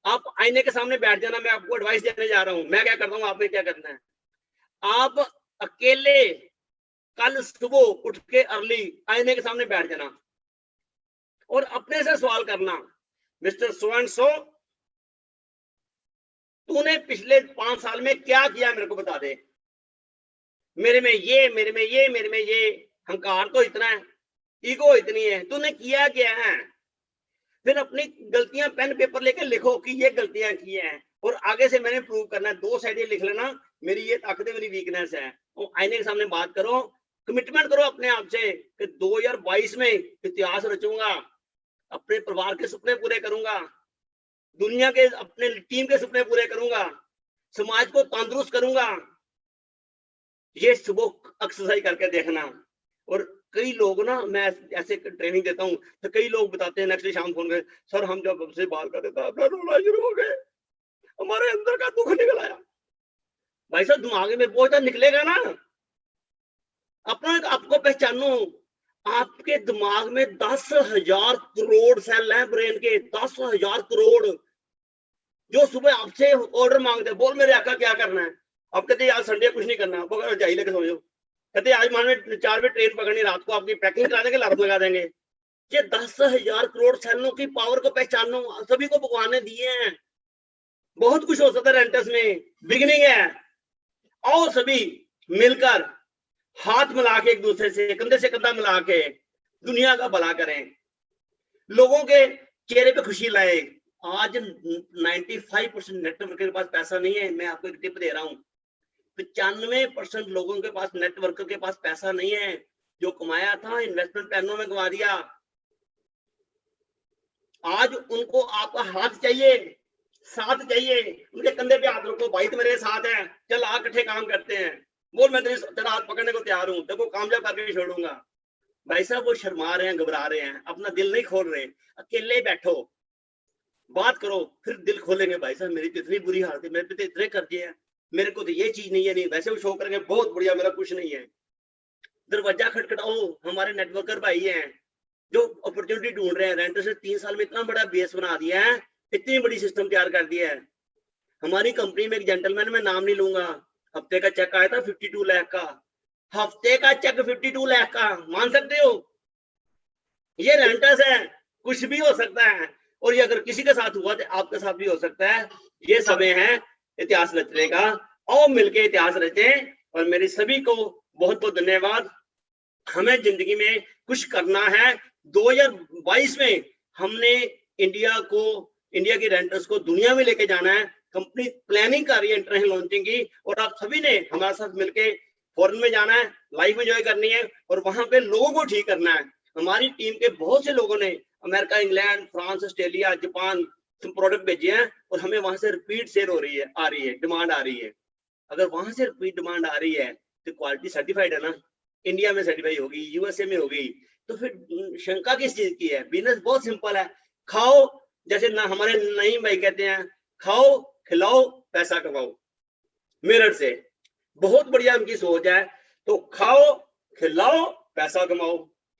Speaker 4: आप आईने के सामने बैठ जाना, मैं आपको एडवाइस देने जा रहा हूं, मैं क्या करता हूं, आपने क्या करना है। आप अकेले कल सुबह उठ के अर्ली आईने के सामने बैठ जाना और अपने से सवाल करना, मिस्टर सो एंड सो, तूने पिछले 5 साल में क्या किया, मेरे को बता दे। मेरे में ये, मेरे में ये, मेरे में ये, हंकार तो इतना है, ईगो इतनी है, तूने किया क्या है। फिर अपनी गलतियां पेन पेपर लेकर लिखो कि ये गलतियां की हैं, और आगे से मैंने प्रूव करना है। 2 साइडें लिख लेना, मेरी ये ताकत है, मेरी वीकनेस है। और आईने के सामने बात करो, कमिटमेंट करो अपने आप से कि 2022 में इतिहास रचूंगा, अपने परिवार के सपने पूरे करूंगा, दुनिया के अपने टीम के सपने पूरे करूंगा, समाज को तंदुरुस्त करूंगा। ये सुबह एक्सरसाइज करके देखना। और कई लोग ना, मैं ऐसे ट्रेनिंग देता हूँ, तो कई लोग बताते हैं नेक्स्ट डे शाम फोन कर, सर हम जब आपसे बात करते थे अपना रोना शुरू हो गए, हमारे अंदर का दुख निकल आया। भाई साहब दिमाग में बोझ निकलेगा ना। अपना आपको पहचानो, आपके दिमाग में 10,000 करोड़ सेल हैं ब्रेन के, 10,000 करोड़, जो सुबह आपसे ऑर्डर मांगते हैं, बोल मेरे आका क्या करना है। आप कहते हैं यार संडे कुछ नहीं करना, आप जाइए लेके सो जाओ, कहते आज मान में 4 बजे ट्रेन पकड़नी, रात को आपकी पैकिंग करा देंगे, लारत लगा देंगे। ये 10,000 करोड़ सेलों की पावर को पहचानो, सभी को भगवान ने दिए हैं। बहुत कुछ हो सकता है रेंटस में, बिगनिंग है। आओ सभी मिलकर हाथ मिला के, एक दूसरे से कंधा मिला के दुनिया का भला करें, लोगों के चेहरे पे खुशी लाए। आज 95% नेटवर्क के पास पैसा नहीं है। मैं आपको एक टिप दे रहा हूं, 95% लोगों के पास, नेटवर्कर के पास पैसा नहीं है। जो कमाया था इन्वेस्टमेंट प्लानों में गवा दिया। आज उनको आपका हाथ चाहिए, साथ चाहिए। उनके कंधे पे हाथ रखो, भाई तो मेरे साथ है, चल आ इकट्ठे काम करते हैं। बोल मैं तेरा हाथ पकड़ने को तैयार हूं, देखो कामयाब करके छोड़ूंगा। भाई साहब वो शर्मा रहे हैं, घबरा रहे हैं, अपना दिल नहीं खोल रहे। अकेले बैठो, बात करो, फिर दिल खोलेंगे। भाई साहब मेरी तो इतनी बुरी हालत है, मेरे पे तो इतने कर्जे हैं, मेरे को तो ये चीज नहीं है। नहीं वैसे वो शो करेंगे बहुत बढ़िया, मेरा कुछ नहीं है। दरवाजा खटखटाओ, हमारे नेटवर्कर भाई हैं जो अपॉर्चुनिटी ढूंढ रहे हैं। रेंटर से 3 साल में इतना बड़ा बेस बना दिया है, इतनी बड़ी सिस्टम तैयार कर दिया है। हमारी कंपनी में एक जेंटलमैन, मैं नाम नहीं लूंगा, हफ्ते का चेक आया था 52 लाख का। हफ्ते का चेक 52 लाख का, मान सकते हो? ये रेंटर्स है, कुछ भी हो सकता है। और ये अगर किसी के साथ हुआ तो आपके साथ भी हो सकता है। ये समय है इतिहास रचने का, और मिलके इतिहास रचें। और मेरी सभी को बहुत बहुत धन्यवाद। हमें जिंदगी में कुछ करना है। 2022 में हमने इंडिया की रेंटर्स को दुनिया में लेके जाना है। कंपनी प्लानिंग कर रही है इंटरनेशनल लॉन्चिंग की, और आप सभी ने हमारे साथ मिलके फॉरेन में जाना है, लाइफ एंजॉय करनी है, और वहां पे लोगों को ठीक करना है। हमारी टीम के बहुत से लोगों ने America, England, France, Australia, Japan product भेजे हैं, और हमें वहां से रिपीट सेल आ रही है, डिमांड आ रही है। अगर वहां से रिपीट डिमांड आ रही है तो क्वालिटी सर्टिफाइड है ना, इंडिया में सर्टिफाई होगी, यूएसए में होगी, तो फिर शंका किस चीज की है? बिजनेस बहुत सिंपल है, खाओ, जैसे ना हमारे नईम भाई कहते हैं, खाओ खिलाओ पैसा कमाओ। मिरर से बहुत बढ़िया उनकी सोच है। तो खाओ खिलाओ पैसा कमाओ,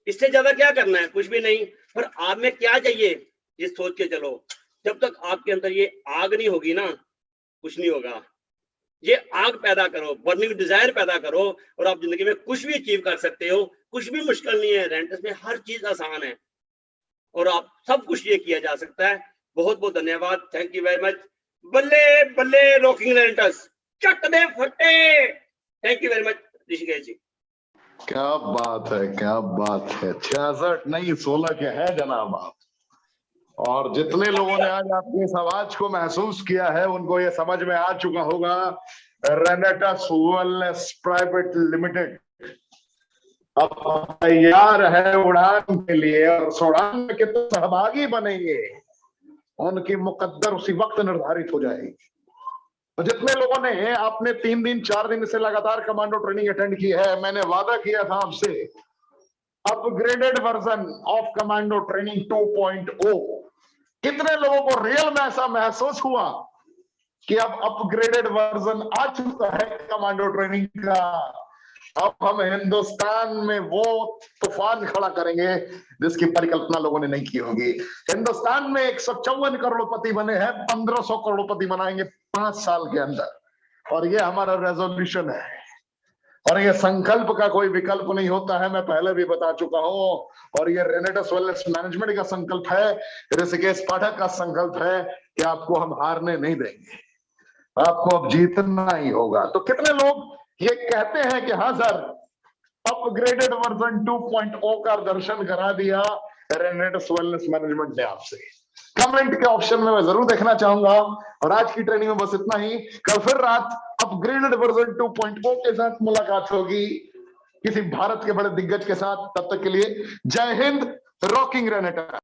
Speaker 4: इससे ज्यादा क्या करना है? कुछ भी नहीं। पर आप में क्या चाहिए, ये सोच के चलो। जब तक आपके अंदर ये आग नहीं होगी ना, कुछ नहीं होगा। ये आग पैदा करो, बर्निंग डिजायर पैदा करो, और आप जिंदगी में कुछ भी अचीव कर सकते हो। कुछ भी मुश्किल नहीं है, रेंटर्स में हर चीज आसान है, और आप सब कुछ ये किया जा सकता है। बहुत बहुत धन्यवाद, थैंक यू वेरी मच। बल्ले बल्ले रॉकिंग रेंटर्स, चक दे फटे। Thank you very much Rishikesh ji.
Speaker 1: क्या बात है, क्या बात है। 66 नहीं 16 के है जनाब आप। और जितने लोगों ने आज आपकी इस आवाज को महसूस किया है, उनको ये समझ में आ चुका होगा, रेनेटस वेलनेस प्राइवेट लिमिटेड अब तैयार है उड़ान के लिए, और उस उड़ान में कितने सहभागी बनेंगे उनकी मुकद्दर उसी वक्त निर्धारित हो जाएगी। तो जितने लोगों ने आपने 3 दिन 4 दिन से लगातार कमांडो ट्रेनिंग अटेंड की है, मैंने वादा किया था आपसे upgraded version of commando training 2.0। कितने लोगों को रियल में ऐसा महसूस हुआ कि अब अपग्रेडेड वर्जन आ चुका है कमांडो ट्रेनिंग का? अब हम हिंदुस्तान में वो तूफान खड़ा करेंगे जिसकी परिकल्पना लोगों ने नहीं की होगी। हिंदुस्तान में 154 करोड़पति बने हैं, 1500 करोड़पति बनाएंगे 5 साल के अंदर, और ये हमारा रेजोल्यूशन है। और ये संकल्प का कोई विकल्प नहीं होता है, मैं पहले भी बता चुका हूं। और ये रेनेटस वेलनेस मैनेजमेंट का संकल्प है, ऋषिकेश पाठक का संकल्प है कि आपको हम हारने नहीं देंगे, आपको अब जीतना ही होगा। तो कितने लोग ये कहते हैं कि हाँ सर, अपग्रेडेड वर्जन 2.0 का दर्शन करा दिया रेनेटस वेलनेस मैनेजमेंट ने आपसे? कमेंट के ऑप्शन में मैं जरूर देखना चाहूंगा। और आज की ट्रेनिंग में बस इतना ही। कल फिर रात अपग्रेडेड वर्जन 2.0 के साथ मुलाकात होगी किसी भारत के बड़े दिग्गज के साथ। तब तक के लिए जय हिंद, रॉकिंग रेनेटा।